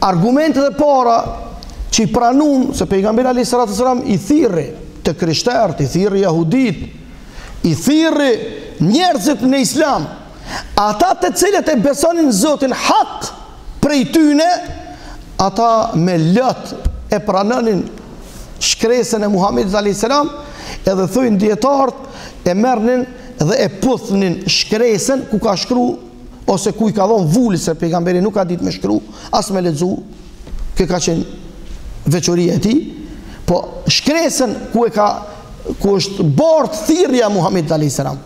argumentet e para që i pranun, se pejgamberi alayhis salam i thirri të krishterët, i thirri jahudit, i thirri njerëzit në islam, ata të cilët e besonin Zotin hak prej tyne, ata me lot e pranonin shkresën e Muhamedit alayhis salam, edhe thujnë dietarët, e merrnin dhe e puthnin shkresën ku ka shkru, ose ku i ka dhonë vulli, se pejgamberi nuk ka ditë me shkru, as me lexu, kë ka qenë veçoria e tij, po shkresën ku është bardh thirrja Muhamedit alayhis salam.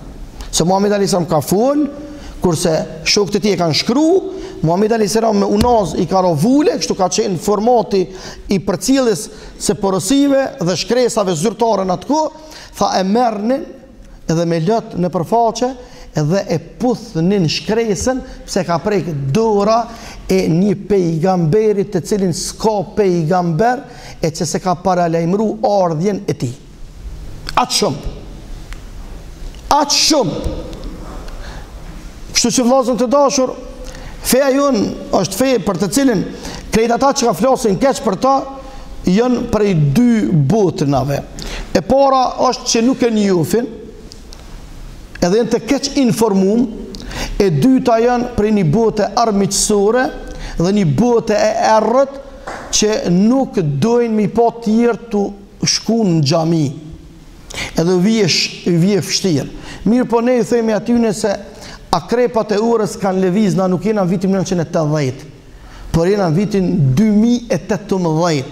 Se Muhamedi alayhis salam ka fol, kurse shokët e tij e kanë shkru, Muhamedi alayhis salam me unaz i ka ro vule, kështu ka qenë formati i përcjelljes së porosive dhe shkresave zyrtare në atë kohë, tha e merrnin edhe me lot në përfaqe, edhe e puthnin shkresën, pse ka prek dora e një pejgamberit të cilin s'ka pejgamber e që se ka paralajmëru ardhjen e tij. Atë shumë. Atë shumë. Kështu që vllazën të dashur, feja jonë është feja për të cilin krejt ata që ka flasin keq për ta, janë prej dy botënave. E para është që nuk e njohin, edhe janë të keq informum, e dyta janë prej një bote armiqësore dhe një bote e errët që nuk dojnë mi pa tjerë të shku në xhami, edhe vije fështirë. Mirë po ne i themi atyne se akrepat e urës kanë lëviz, na nuk jena në vitin 1980, por jena në vitin 2018,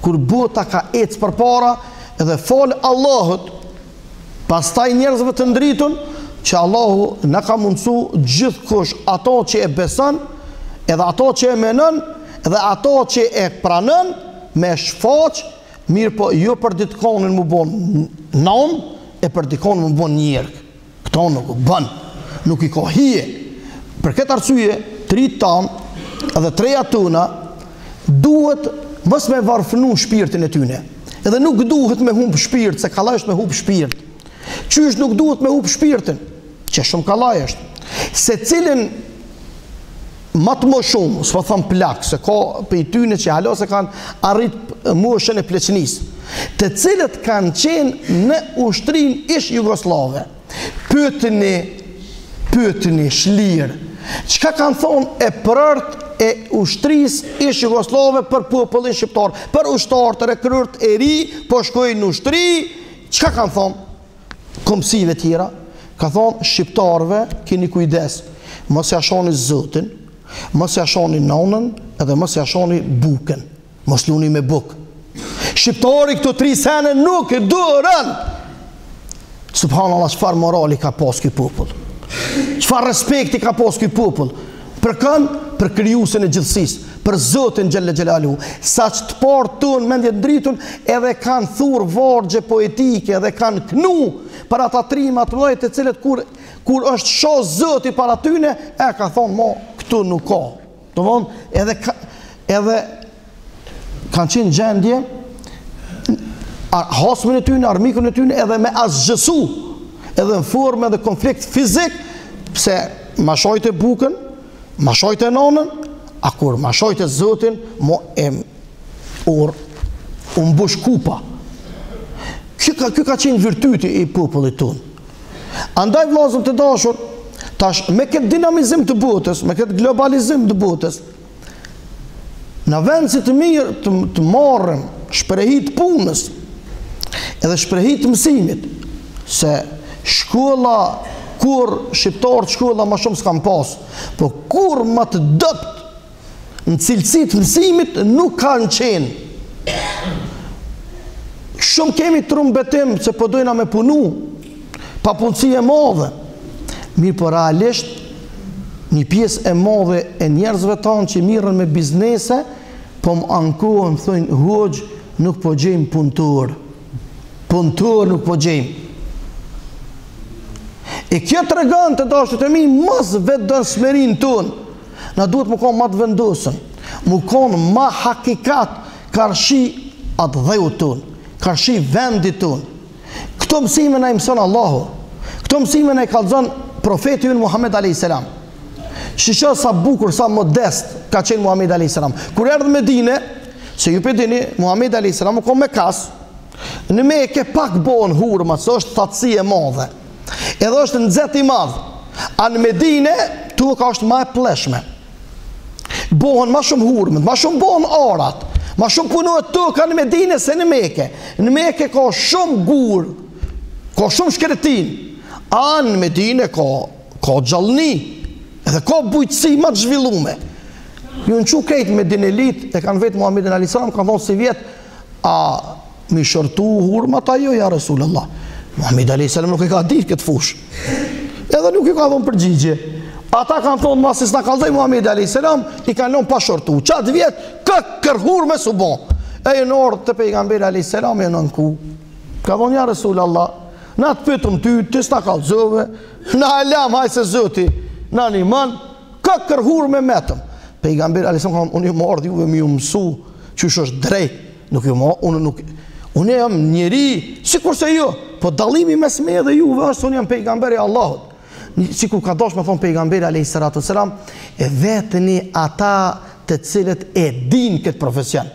kur bota ka ecë për para, edhe falë Allahut, pastaj njerëzve të ndritun, që Allahu në ka mundësu gjithkush ato që e beson, edhe ato që e menon, edhe ato që e pranon, me shfaq, mirë po jo për ditkonin më bon naun, e për ditkonin më bon njërk. Këto nuk bën, nuk i ka hije. Për këtë arsye, tri tanë edhe treja tuna, duhet mos me varfënu shpirtin e tyne. Edhe nuk duhet me humb shpirt, se kalla është me humb shpirt. Qysh nuk duhet me humb shpirtin, që shumë kallaj është. Se cilin më të më shumë, s'po thëmë plak, se ka për i tyne që halo se kanë arrit moshën e pleqnis, të cilët kanë qenë në ushtrin ish Jugoslave, pyetini shlirë, qka kanë thonë e përërt e ushtris ish Jugoslave për popullin shqiptar, për ushtar të rekryrt e ri, po shkojnë në ushtri, qka kanë thonë? Komësive tjera, ka thonë shqiptarve, keni kujdes, mos ja shoni Zotin, mos ja shoni nonën, edhe mos ja shoni bukën, mos luni me bukë. Shqiptari këto 3 sene nuk e durën. Subhanallah, çfarë morali ka pas ky popull, çfarë respekti ka pas ky popull, për kënë, për krijuesin e gjithësisë, për Zotin Gjelle Gjelalu, sa që të parë tonë mendjet ndritun, edhe kanë thurë vargje poetike, edhe kanë knu për ata trimat mëdhej të cilët kur është shoh Zoti para tyne, e ka thonë mo, këtu nuk ka. Domthonë, edhe kanë qenë gjendje hasmin e tyne, armikun e tyne, edhe me asgjësu, edhe në formë edhe konflikt fizik, pse ma shojtë e bukën, ma shojtë e nonën, a kur ma shojtë e Zotin, mo e unë bush kupa. Kjo ka qenë virtyti i popullit tonë. Andaj vllazër të dashur, tash me këtë dinamizim të botës, me këtë globalizim të botës, në vend si të mirë të marrëm shprehit punës edhe shprehit mësimit, se shkolla, kur shqiptarët shkolla ma shumë s'kam pas, po kur ma të dëpt në cilësit mësimit nuk kanë qenë. Shumë kemi trumbetim se po dojna me punu, pa punësi e madhe. Mirë po realisht, një pjesë e madhe e njerëzve tanë që mirën me biznese, po më ankohen, thëjnë, hoxh, nuk po gjejmë punëtor. Punëtor nuk po gjejmë. E kjo të regan të dashët e mi, mas vetë dënë smerin tonë, na duhet më konë ma të vendosën, më konë ma hakikat, karshi atë dhejut tonë, karshi vendit tonë. Këto mësime na i mësën Allahu, këto mësime na i kalëzën profeti unë Muhammed a.s. Shisha sa bukur, sa modest ka qenë Muhammed a.s. Kur erdhë me dine, se ju për dini, Muhammed a.s. më konë me kasë, në me e ke pak bonë hurma, se është tatësi e madhe, edhe është nëzet i madhë. A në Medine, tu ka është ma e pleshme. Bohën ma shumë hurmët, ma shumë bohën arat, ma shumë punohet tu ka në Medine se në Meke. Në Meke ka shumë gurë, ka shumë shkretin. A në Medine ka gjallëni, edhe ka bujtësi ma të zhvillume. Ju në që krejtë Medinelit, e kanë vetë Muhammedin a.s. kanë thonë si vjetë, a mi shërtu hurmat ajo, ja Resulullah. Muhammed a.s. nuk e ka ditë këtë fush. Edhe nuk i ka thonë përgjigje. Ata kanë thonë, masis në kalzoj Muhammed a.s. i kanë nëmë pa shortu. Qatë vjetë, kërhur me su bon. E në orë të pejgamberi a.s. e në nënku. Ka thonë, ja Resulullah, na të pëtëm ty, të s'na kalzove, na alam, hajse zëti, na një mën, kërhur me metëm. Pejgamberi a.s. ka thonë, unë ju më ardhë juve mi ju mësu, që është drejt, nuk ju më, unë jam njeri, si kurse jo, po dalimi mes me dhe juve është, unë jam pejgamberi Allahut. Si kur ka dosh me thonë pejgamberi a.s. e vetëni ata të cilët e din këtë profesion.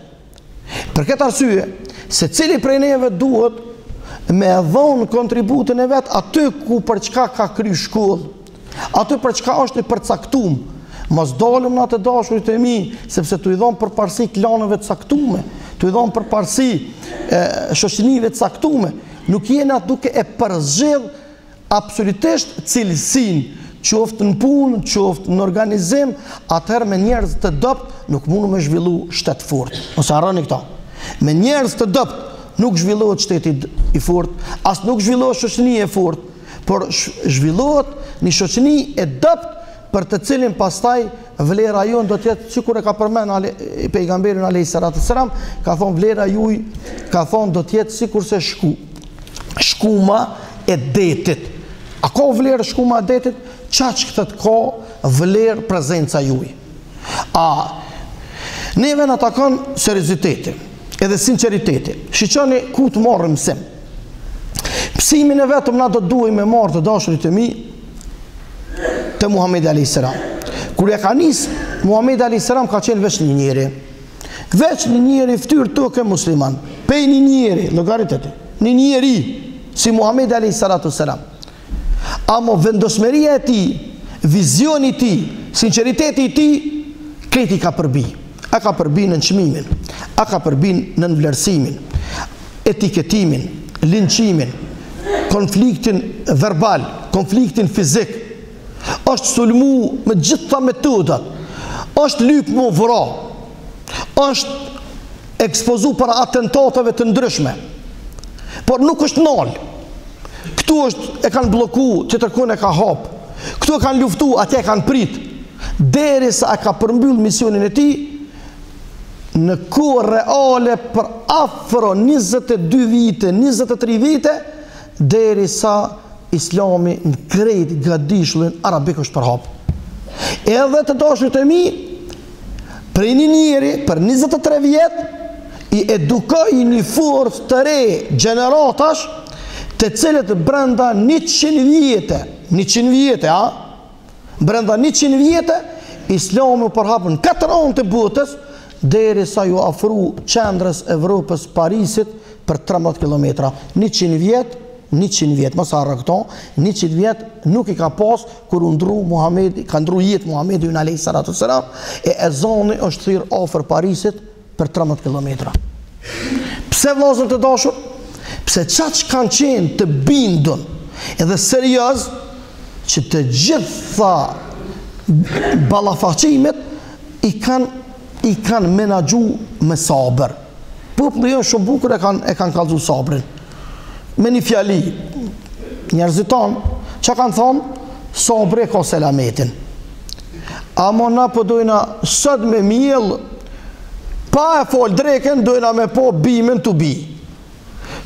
Për këtë arsye, se cili prej neve duhet me dhonë kontributin e vetë aty ku për çka ka kry shkollë, aty për çka është i përcaktum. Mos dalëm në të dashurit e mi, sepse të i dhonë për parësi klanëve të caktume, të i dhonë për parësi shoqënive të caktume, nuk jena duke e përzgjedh absolutisht cilësin, qoftë në punë, qoftë në organizim, atëherë me njerëz të dopt nuk mundu me zhvillu shtet fort. Ose harroni këta. Me njerëz të dopt nuk zhvillohet shteti i fort, as nuk zhvillohet shoqëni e fort, por zhvillohet një shoqëni e dopt për të cilin pastaj vlera jonë do tjetë, që kur e ka përmen pejgamberin a.s. ka thonë vlera juj, ka thonë do tjetë si kurse shkuma e detit. A ka vlerë shkuma e detit? Qaq këtët ka vlerë prezenca juj. A neve në takon serioziteti edhe sinceriteti. Shiqoni ku të marrë mësim. Pësimin e vetëm na do duaj me marrë të dashurit e mi të Muhammed a.s. Kur e ka nisë, Muhammed a.s. ka qenë veç një njeri. Veç një njeri ftyrë të ke musliman. Pej një njeri, logariteti, një njeri, si Muhammed a.s. Amo vendosmeria e ti, vizioni ti, sinceriteti ti, kreti ka përbi. A ka përbi në nënçmimin, a ka përbi në nënvlerësimin, etiketimin, linqimin, konfliktin verbal, konfliktin fizik, është sulmu me gjitha metodat, është lyp më vëra, është ekspozu para atentatave të ndryshme, por nuk është nalë. Këtu është e kanë bloku, që tërkun e ka hapë, këtu e kanë luftu, atje e kanë prit, deri sa e ka përmbyll misionin e ti, në kohë reale për afro 22 vite, 23 vite, deri sa Islami në krejt gadishullin arabik është përhap. Edhe të dashurit e mi, prej një njeri, për 23 vjet, i edukoj një forcë të re, generatash, të cilët brenda 100 vjete, brenda 100 vjete, Islami u përhap në 4 anë të botës, deri sa ju afru qendrës Evropës, Parisit, për 13 km. 100 vjet, mos harro këto, 100 vjet nuk i ka pas kur u ndru Muhamedi, ka ndru jetë Muhamedi alayhi salatu selam, e ezani është thirr afër Parisit për 13 km. Pse vëllezër të dashur? Pse çaq kanë qenë të bindun edhe serioz që të gjitha ballafaqimet i kanë menaxhu me sabër. Populli jo shumë bukur e kanë kallzu sabrin. Me një fjali, njerëzit tonë, që kanë thonë, sabri ka selametin. Amo na po dojna sot me miell, pa e fol dreken, dojna me po bimen të bi.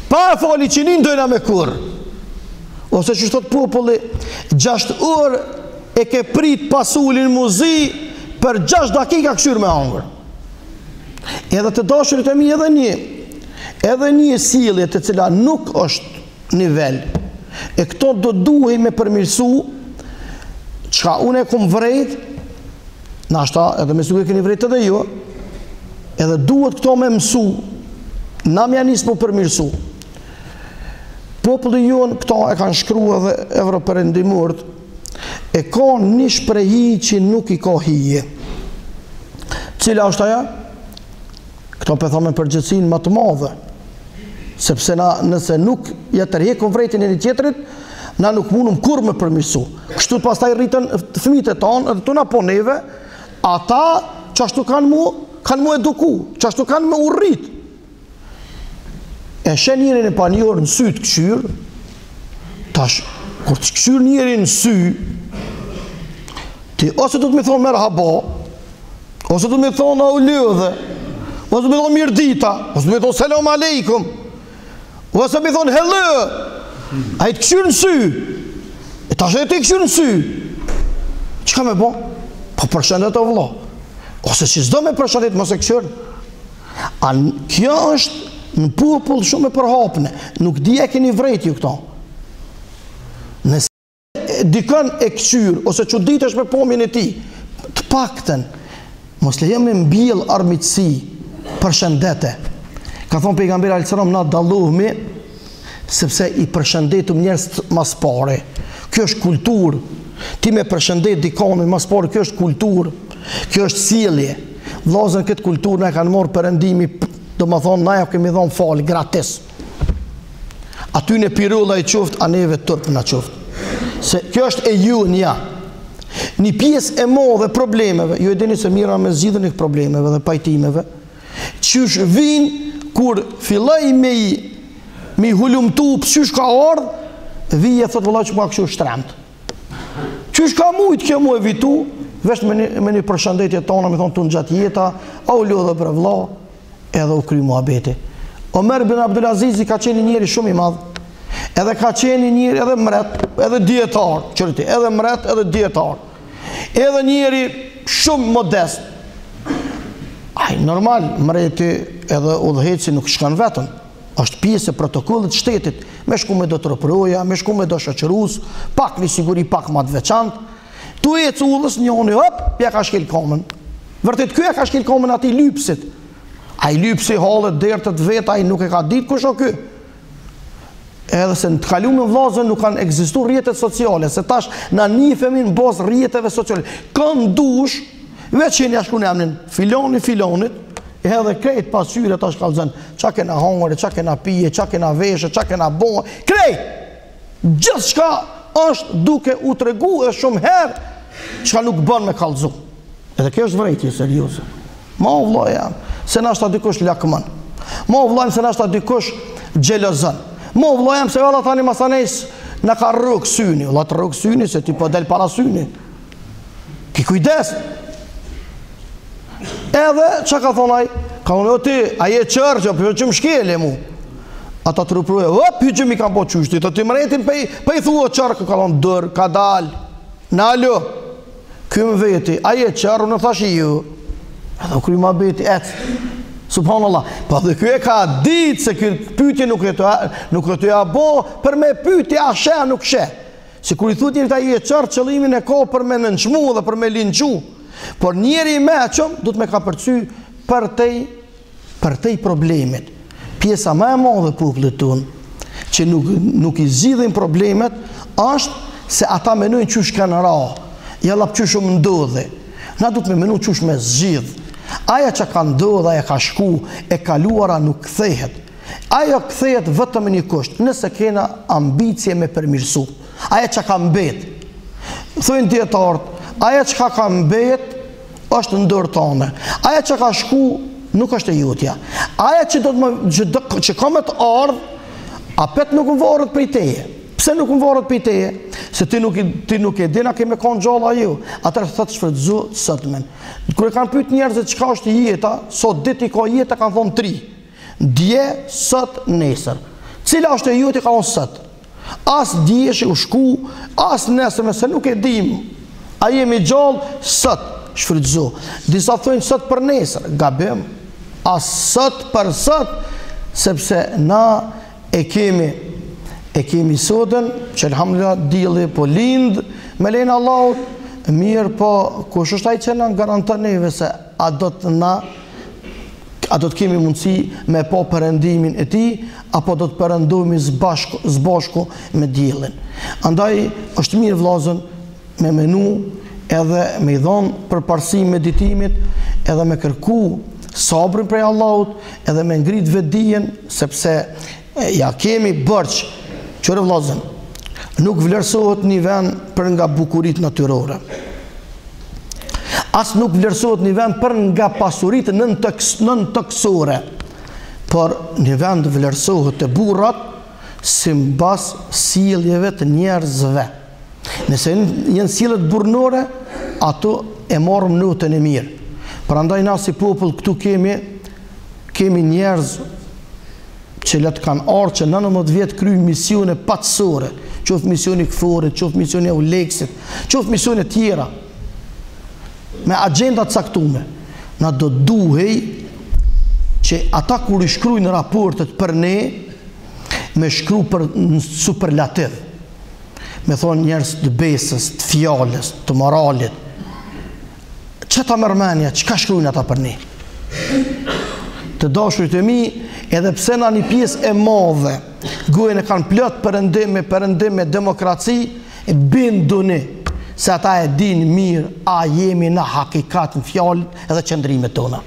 Pa e fol i qinin, dojna me kur. Ose që shtot populli, 6 orë e ke prit pasullin muzi, për 6 dakika këshyr me hangër. Edhe të dashurit e mi edhe një sjellje të cila nuk është nivel, e këto do duhej me përmirësu, çka unë e kom vrejt, nashta edhe me suke keni vrejt edhe jo, edhe duhet këto me mësu, na mja nisë më përmirësu. Populli jonë, këto e kanë shkru edhe evroperendimurt, e ka një shprehi që nuk i ka hije. Cila është aja? Këto për thome përgjithsin më të madhe, sepse na nëse nuk ja tërhekum vrejtin e një tjetërit, na nuk mundum kur me përmirësu. Kështu pastaj rritën fëmijët e tonë, edhe tuna po neve, ata qashtu kanë mu eduku, qashtu kanë me urrit. E shen njerin e pa njërë në sy të këshyr, tash, kur të këshyr njerin në sy, ti ose du të me thonë merhaba, ose du të me thonë a u lëdhe, ose du të me thonë mirë dita, ose du të me thonë selam aleikum, ose me thonë hello, a i të këshyr në sy, e tash e të këshyr në sy, që ka me bo? Po përshëndet o vëlla, ose që zdo me përshëndet mos e këshyr, a kjo është në popull shumë e përhapne, nuk di e keni vrejt ju këto. Nëse dikën e këshyr, ose që dit është me pomjen e ti, të pakten, mos leje me mbjell armitësi, përshëndete. Ka thonë pejgamberi alayhis salam, na dallohemi sepse i përshëndetum njerëz mas pare. Kjo është kulturë. Ti me përshëndet dikonin mas pare, kjo është kulturë. Kjo është sjellje. Vllazën këtë kulturë na kanë marrë perëndimi, do më thonë, na ja kemi dhënë fal gratis. Aty në pirulla i qoftë, a neve turp na qoftë. Se kjo është e junja. Një pjesë e madhe problemeve, ju e dini se mira me zgjidhjen e problemeve dhe pajtimeve, qysh vinë kur filloj me i hulumtu qysh ka ardh, vije thot vëllai që mua kështu shtremt. Qysh ka mujt kjo mu evitu, vesh me një përshëndetje tona, me thonë të në gjatë jeta, a u lodhe për vëlla, edhe u kry muhabeti. Omer bin Abdulaziz ka qenë njëri shumë i madh, edhe ka qenë njëri edhe mret, edhe dietar, qërti, edhe mret, edhe dietar. Edhe njëri shumë modest. Aj, normal, mreti edhe udhëheci nuk shkan vetën. Është pjesë e protokollit shtetit, me shku me do të rëproja, me shku me do shoqërus, pak një siguri, pak ma të veçant. Tu e të udhës njëni, hop, pja ka shkel komen. Vërtet, kjo ka shkel komen ati lypsit. A i lypsi halët, dertët vet, a i nuk e ka ditë kush o kjo. Edhe se në të kalume vllazën nuk kanë ekzistu rrjetet sociale, se tash na nifemi në bazë rrjeteve sociale. Kanë dush, veç që një shku në emnin filonit, edhe krejt pasyre tash kalëzën, qa kena hangre, qa kena pije, qa kena veshe, qa kena bonga, krejt! Gjithë shka është duke u tregu e shumë herë, qka nuk bën me kalëzu. Edhe kjo është vrejtje serioze. Ma o vllaj jam, se nashta dikush lakmën. Ma o vllajmë se nashta dikush gjelozën. Ma o vllajmë se valla tani masanes në ka rrugë syni. Valla të rrugë syni se ti po del para syni. Ki kujdes. Edhe, që ka thonaj? Ka thonë, o ti, a je qërë që për që më shkele mu. Ata të rëpruje, hop, që mi ka po qyshti. Të ti mretin për i thua qërë, ka thonë, dërë, ka dalë. Nalo, këmë veti, a je qërë, unë thash i ju. Edhe u kry ma beti, etë. Subhanallah, pa dhe kjo e ka ditë se kjo pytje nuk e të ja bo, për me pytje a shë, nuk shë. Se kur i thut njëri ta je qërë, qëllimin e ka për me nënçmu dhe për me linqu. Por njeri i meqëm, du të me ka përcy për tej problemit. pjesa më e madhe e popullit tonë, që nuk i zgjidhin problemet, është se ata menojnë qysh kanë ra, jalla qysh u ndodhi. Na duhet me menu qysh me zgjidh. Aja që ka ndodhë, aja ka shku, e kaluara nuk kthehet. Aja kthehet vetëm në një kusht, nëse kena ambicje me përmirësu. Aja që ka mbet, thujnë djetarët, aja që ka mbet, është ndër tane. Aja që ka shku, nuk është e jutja. Aja që ka me të ardhë, apet nuk më varët për i teje. Pse nuk më varët për i teje? Se ti nuk e dina keme konë gjalla ju. Atër thëtë shfredzu sëtmen. Kërë kanë pyet njerëzit qka është jeta, sot dit i ka jeta kanë thonë 3. Dje, sët, nesër. Cila është e juti ka thonë sët. As djeshi u shku, as nesër, se nuk e dim. A jemi gjallë, sët, shfredzu. Disa thënë sët për nesër, gabim. As sët për sët, sepse na e kemi sotën, që alhamdulillah dili po lind, me lejnë Allahut, mirë po, kush është ai që na garanton neve se a do të kemi mundësi me po përëndimin e ti, apo do të përëndohemi zbashku me diellin. Andaj është mirë vllazën me menu, edhe me i dhonë përparësi meditimit, edhe me kërku sabrin prej Allahut, edhe me ngrit vetdijen, sepse ja kemi bërç. Qërë vllazën, nuk vlerësohet një vend për nga bukurit natyrore. As nuk vlerësohet një vend për nga pasurit nëntëksore. Por një vend vlerësohet të burrat si mbas sjelljeve të njerëzve. Nëse jenë sjellje burnore, ato e marrëm notën e mirë. Prandaj na si popull këtu kemi njerëz që letë kanë arë që 19 vjetë kryjnë misione patësore, qoftë misioni këforit, qoftë misioni e uleksit, qoftë misione tjera, me agenda të caktume. Na do duhej që ata kur i shkrujnë raportet për ne, me shkru për në superlativ, me thonë njerës të besës, të fjales, të moralit, që ta mërmenja, që ka shkrujnë ata për ne? Të dashurit e mi, edhe pse na një pjesë e madhe, gojën e kanë plot përëndim me demokraci, e binduni se ata e din mirë a jemi na hakikat në fjalët edhe qëndrimet tona.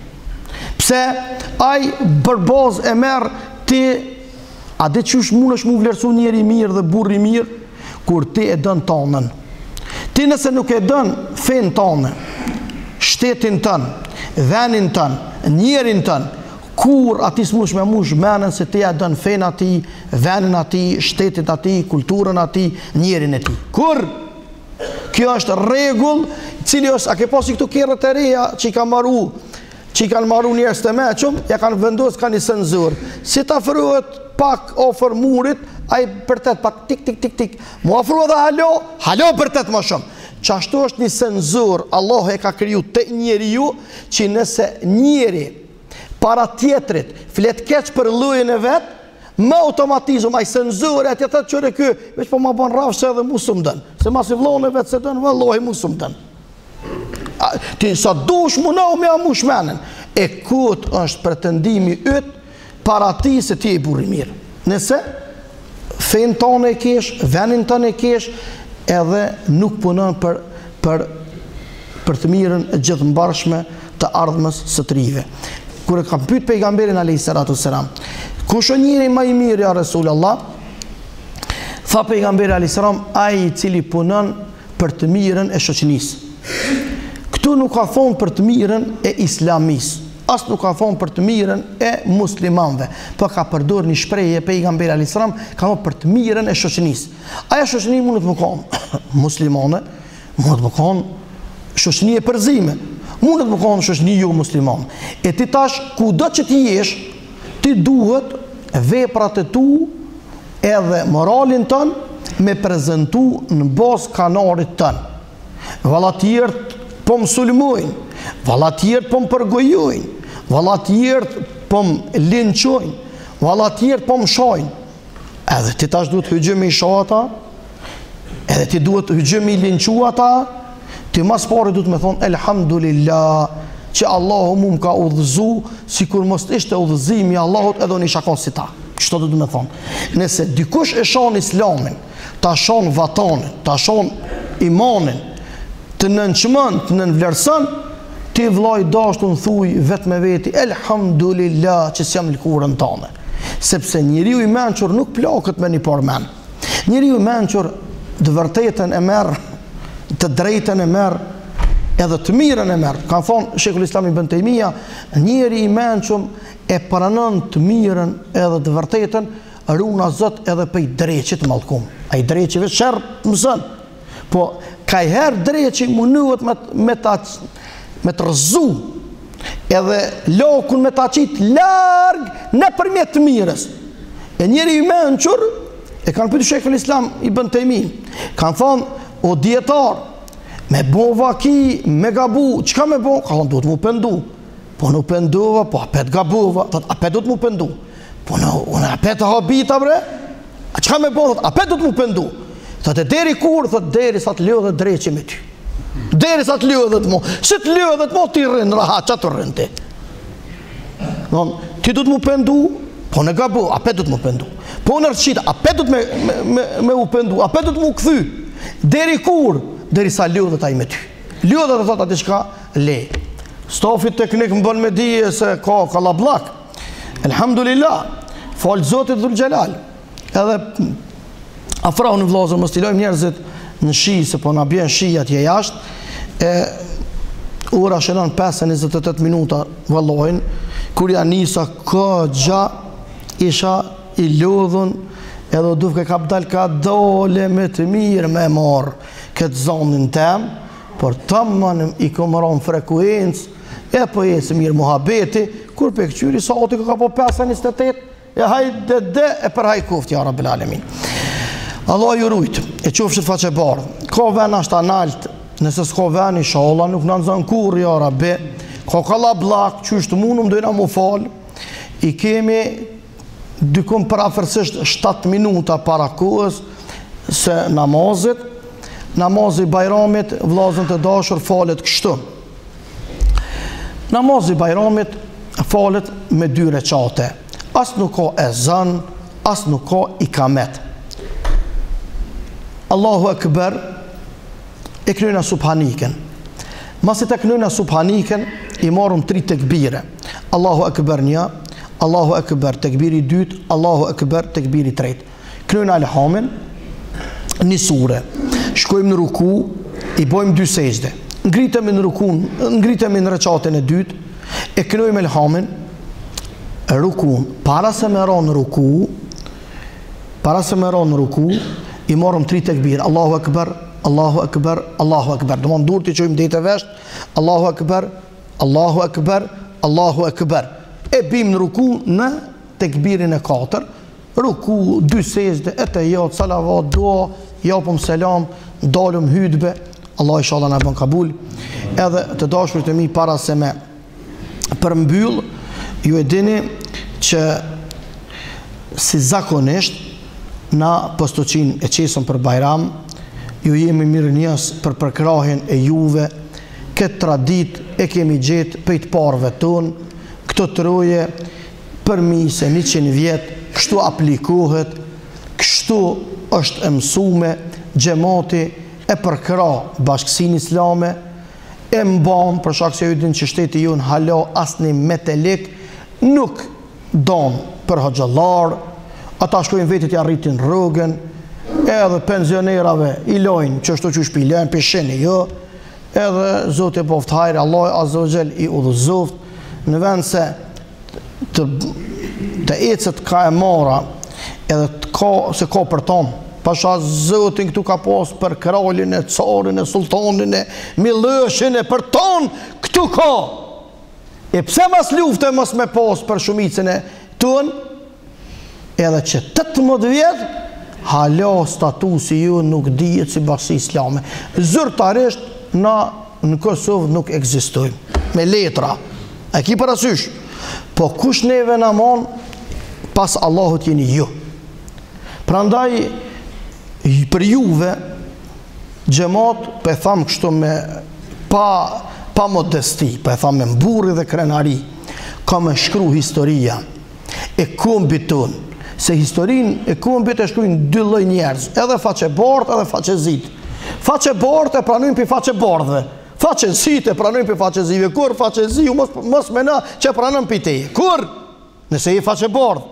Pse ai bërbaz e merë ti, a dhe qysh mund është mu vlerësu njeri mirë dhe burri mirë, kur ti e dën tonën. Ti nëse nuk e dën fen tonë, shtetin tënë, venin tënë, njerin tënë, kur ati s'mush me mush menën se ti e dën fen ati, venin ati, shtetit ati, kulturën ati, njerin e ti. Kur? Kjo është regull, cili është, a ke pasi këtu kjerët e reja që i kanë maru njerës të meqëm, ja kanë vendosë ka një senzur. Si të afruhet pak ofër murit, a i përtet pak tik, tik, tik, tik. Mu afruhet dhe halo përtet më shumë. Qashtu është një senzur, Allah e ka kriju të njeri ju, që nëse njeri para tjetrit, flet keq për llojin e vet, më automatizëm ai cenzurë atë thotë çore ky, veç po ma bën rrafsh edhe mu s'm dën. Se mos i vllon e vet se dën, vallahi mu s'm dën. Ti sa dush munau me amush menën. E kut është pretendimi yt para ti se ti e burri mirë. Nëse fen tonë e kesh, venin tonë e kesh, edhe nuk punon për të mirën e gjithëmbarshme të ardhmës së të rive. Kur e kam pyet pejgamberin alayhis salatu wassalam, kush është njëri më i mirë ja Resulullah? Tha pejgamberi alayhis salam, ai i cili punon për të mirën e shoqënisë. Këtu nuk ka thonë për të mirën e islamisë, as nuk ka thonë për të mirën e muslimanëve, por ka përdorur një shprehje pejgamberi alayhis salam, ka thonë për të mirën e shoqënisë. Ajo shoqëni mund të thonë muslimane, mund të thonë shoqëni e përzime, mund të thonë shoqëni jo musliman. E ti tash kudo që ti jesh, ti duhet veprat e tu edhe moralin tën me prezentu në bazë kanarit tën. Valla tjertë po më sulmojnë, valla tjertë po më përgojojnë, valla tjertë po më linqojnë, valla tjertë po më shojnë. Edhe ti tash duhet hyjëmi i shoh ata, edhe ti duhet hyjëmi i linqu ata, ti mas pare duhet me thonë elhamdulillah, që Allahu mu më ka udhëzu, si kur mos ishte udhëzimi Allahut edhe unë isha konë si ta. Kështu do të me thonë. Nëse dikush e shon islamin, ta shon vatanin, ta shon imanin, të nënçmën, të nënvlerësën, ti vllai dashur në thuj vetë me veti, elhamdulillah që s'jam lëkurën tane. Sepse njeriu i mençur nuk plakët me një por men. Njeriu i mençur të vërtetën e merr, të drejtën e merr, edhe të mirën e merr. Kanë thonë Shekull Islam Ibn Taymija, njeri i mençur e pranon të mirën edhe të vërtetën, runa Zot edhe pe dreqit mallkum. Ai dreqive sherr mëson. Po kajher dreqi munohet me të rëzu, edhe lokun me ta qit larg nëpërmjet të mirës. E njeri i mençur, e kanë pyetur Shekull Islam Ibn Taymija, kanë thonë, o dietar, me bo vaki, me gabu, çka me bo? Ka thonë, duhet mu pendu. Po nuk pendova, po apet gabuva, thot, apet duhet mu pendu. Po unë apet habita bre, a çka me bo? Thot, apet duhet mu pendu. Thot, e deri kur? Thot, deri sa të lodhet dreqi me ty. Deri sa të lodhet mo. Si të lodhet mo, ti rrin rahat, qa të rrin ti? Ti duhet mu pendu, po në gabu, apet duhet mu pendu. Po në rëqita, apet duhet me u pendu, apet duhet mu këthy. Deri kur? Deri sa lodhet ai me ty. Lodhet dhe thot ati shka le. Stafi teknik më bën me dije se ka kalablak. Elhamdulillah, falë Zotit Dhul Gjelal. Edhe afrau në vllazër, mos t'i lojmë njerëzit në shi, se po na bjen shi atje jashtë. Ora shënon 5:28 minuta vallojnë, kur ja nisa gja isha i lodhun, edhe duke ka dal ka dole me të mirë me marë këtë zonin tem, por tamam i këmëron frekuencë, e po jesë mirë muhabeti, kur pe këqyri sa oti ka po 5:28, e hajde e për haj kuft, ja Rabbil Alamin. Allah ju rujtë, e qofshit faqe bardhë, ka ven ashtë analt, nëse s'ka ven i shala, nuk në nëzën kur, ja Rabbi, ka kalla blak, qështë mundum dojna mu falë, i kemi dykun parafërsisht 7 minuta para kohës se namazi bajramit, vllazën të dashur, falet kështu. Namazi bajramit falet me 2 recate. As nuk ka ezan, as nuk ka ikamet. Allahu Akbar e kryna subhaniken. Masi të kryna subhaniken, i marëm 3 tekbire. Allahu Akbar 1, Allahu Akbar tekbiri 2, Allahu Akbar tekbiri 3. Kryna elhamin, një sure. Shkojmë në ruku, i bojmë 2 sejdë. Ngritemi në rukun, ngritemi në recatën e 2, e kryojmë elhamin, rukun. Para se me ra në ruku, i marëm 3 tekbir. Allahu Akbar, Allahu Akbar, Allahu Akbar. Dëmon dur të qojmë dete vesht, Allahu Akbar, Allahu Akbar, Allahu Akbar. E bim në ruku në tekbirin e 4, ruku, 2 sejdë, e të jatë, salavat, dua, japëm selam, dalëm hydbe, Allah inshallah na bën kabul. Edhe të dashurit e mi, para se me përmbyll, ju e dini që si zakonisht na postoqin e qesëm për Bajram, ju jemi mirë njës për përkrahjen e juve, këtë tradit e kemi gjetë për të parëve tonë, këto të roje përmi se 100 vjetë, kështu aplikohet, kështu është mësume, gjemati e përkra bashkësinë islame, e mban, për shkak se ju din që shteti ju në hala asni metelik, nuk donë për hoxhallar, ata shkojnë vetit ja rritin rrugën, edhe pensionerave i lojnë që shto që shpilen, pisheni jo, edhe Zotë e poft hajri, Allah Azza wa Jall i udhëzoft, në vend se të ecet ka e mara, edhe se ka për tonë, pasha Zotin këtu ka pas për kralin e carin e sultanin e milëshin e për tonë, këtu ka. E pse mas lufte mos me pas për shumicën e tonë, edhe që 18 vjetë, hala statusi ju nuk dijet si bashkësi islame. Zyrtarisht na në Kosovë nuk ekzistojmë, me letra. E ki parasysh, po kush neve në mon, pas Allahut jeni ju. Prandaj, për juve, gjemat, për thamë kështu me pa pa modesti, pa e tha me mburri dhe krenari, ka me shkru historia e kombit ton, se historin e kombit e shkrujnë dy lloj njerëz, edhe faqe bardh edhe faqe zit. Faqe bardh e pranojnë për faqe bardhve, faqe zit e pranojnë për faqe zive. Kur faqe ziu mos mena që pranojnë për te, kur nëse i faqe bardh,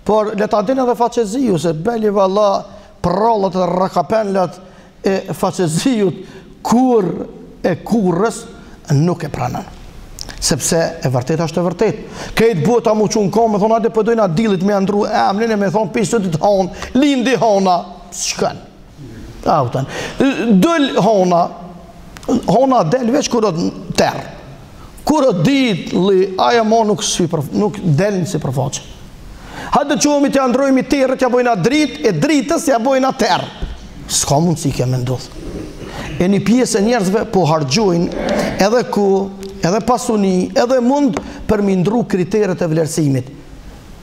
por le ta din edhe faqe ziu, se beli valla prallat dhe rakapenlat e faqe ziut kur e kurrës nuk e pranon, sepse e vërtet është e vërtet. Këtë bota mu qunë kom, me thonë ade përdojnë atë dilit me andru emnin e me thonë pisëtit hanë, lindi hana, shkën. Auten. Dëll hana del veç kërët terë. Kërët dit, aja ma nuk delin si përfaqe. Hajde qëmi të androjmi terë, të ja bojna drit, e dritës ja bojna terë. Ska mund si ke me ndodhë. E një pjesë e njerëzve po hargjojnë edhe ku, edhe pasuni, edhe mund për mi ndru kriteret e vlerësimit.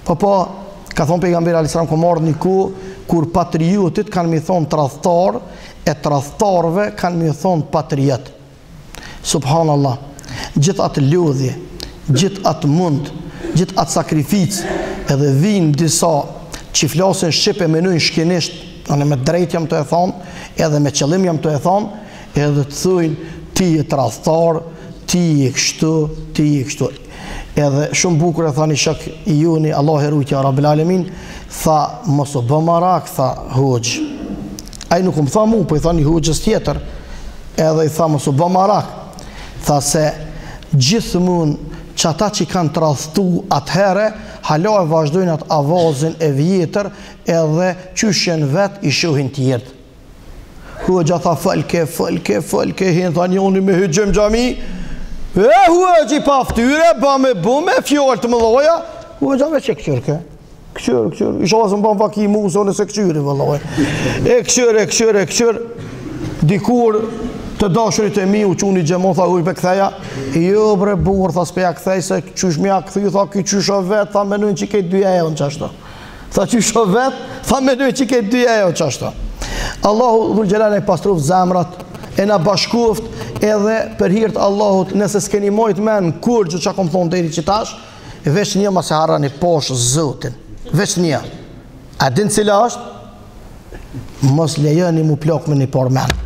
Po, ka thonë pejgamberi alayhis salam, ko marrë një ku, kur patriotit kanë mi thonë tradhtar, e tradhtarve kanë mi thonë patriot. Subhanallah, gjithë atë lodhje, gjithë atë mund, gjithë atë sakrificë, edhe vinë disa që flasin shqip e menojnë shkenisht, në me drejt jam të e thonë, edhe me qëllim jam të e thonë, edhe të thujnë, ti e tradhtar, ti e kështu. Edhe shumë bukur e tha një shok i juni, Allah e rujtja Rabbil Alemin, tha, mos u bë marak, tha, hoxh. Ai nuk më tha mu, po i tha një hoxhës tjetër, edhe i tha, mos u bë marak, tha se gjithmonë që ata që kanë tradhtu atëhere, hala e vazhdojnë atë avazin e vjetër, edhe qyshen vet i shohin tjertë. Hoxha tha, falke, hinë tha njoni me hygjëm gjami, hoxhi pa ftyre, ba me bume, fjallë të më dhoja, hoxha me që këqyrke, këqyr, isha vasë më ban vaki muso nëse këqyri, vëlloj, e këqyr, dikur të dashurit e mi, u quni gjemon, tha ujpe këtheja, jo bre burë, tha speja këthej, se qysh mja këthy, tha ki qysho vet, tha menujnë që kejtë 2 ejo në qashto. Tha qysho vet, tha menujnë që kejtë 2 ejo në qashto. Allahu dhul gjelal e pastruf zemrat, e na bashkuft, edhe për hirt Allahut, nëse s'keni mojt men, kur që që kom thonë deri që tash, veç një ma se harra një poshë zotin, veç një. A din cila është? Mos lejoni mu plak me një por men.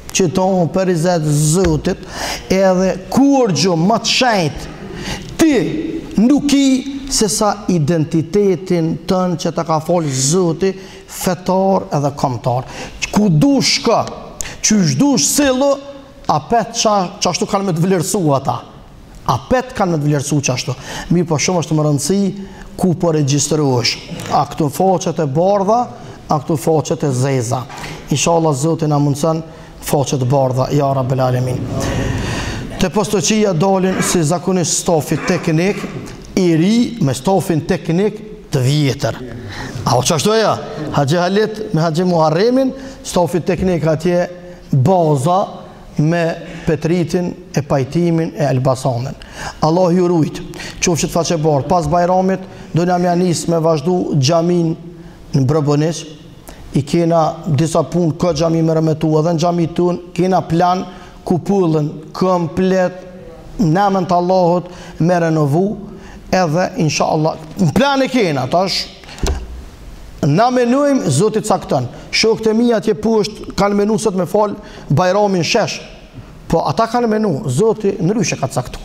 Që tonë për izet zotit, edhe kur gjë më të shenjt, ti nuk i se sa identitetin tënë që të ka folë zoti, fetar edhe komtar. Ku du shka, që shdush sillu, apet qashtu kanë me të vlerësu ata. Apet kanë me të vlerësu qashtu. Mirë po shumë është më rëndësi ku po regjistrohesh. A këtu faqet e bardha, a këtu faqet e zeza. Inshallah zoti na mundson faqet bardha, ja Rabbel Alemin. Te postoqia dalin si zakonisht stafit teknik, i ri me stafin teknik të vjetër. A o qashtu e ja? Haxhi Halit me Haxhi Muharremin, stafit teknik atje baza me Petritin e pajtimin e Elbasanin. Allah ju rujt, qofshit faqe bardh, pas Bajramit, do nga mja nis me vazhdu xhamin në Brëbënish, i kena disa punë këtë xhami me remetu, edhe në xhami tun, kena plan kupullën komplet, namen të Allahut me renovu, edhe inshallah, në plan e kena, tash, na menujmë, zotit caktën. Shokët e mi atje poshtë kanë menu sot me falë Bajramin shesh, po ata kanë menu, zoti nëryshe ka caktu.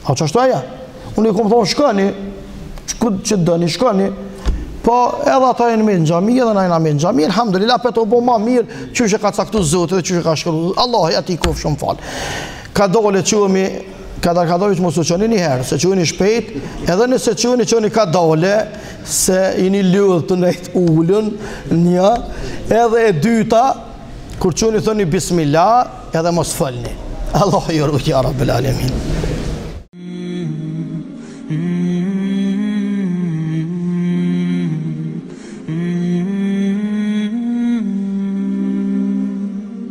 A që ashtu aja? Unë i kom thonë shkoni, që dëni shkoni, po edhe ata e në mirë në gjami, edhe na e në mirë në gjami, alhamdulillah, për të bo ma mirë, që që ka caktu zotit dhe që që ka shkru, Allah ati i kofë shumë falë. Ka dole qëmi, ka dole që mos u qëni një herë, se qëni shpejt, edhe nëse qëni ka dole, se i një ljudhë të nejtë ullën, një, edhe e dyta, kur qëni thëni bismillah, edhe mos fëllni. Allah ju rujtja Rabbel Alemin.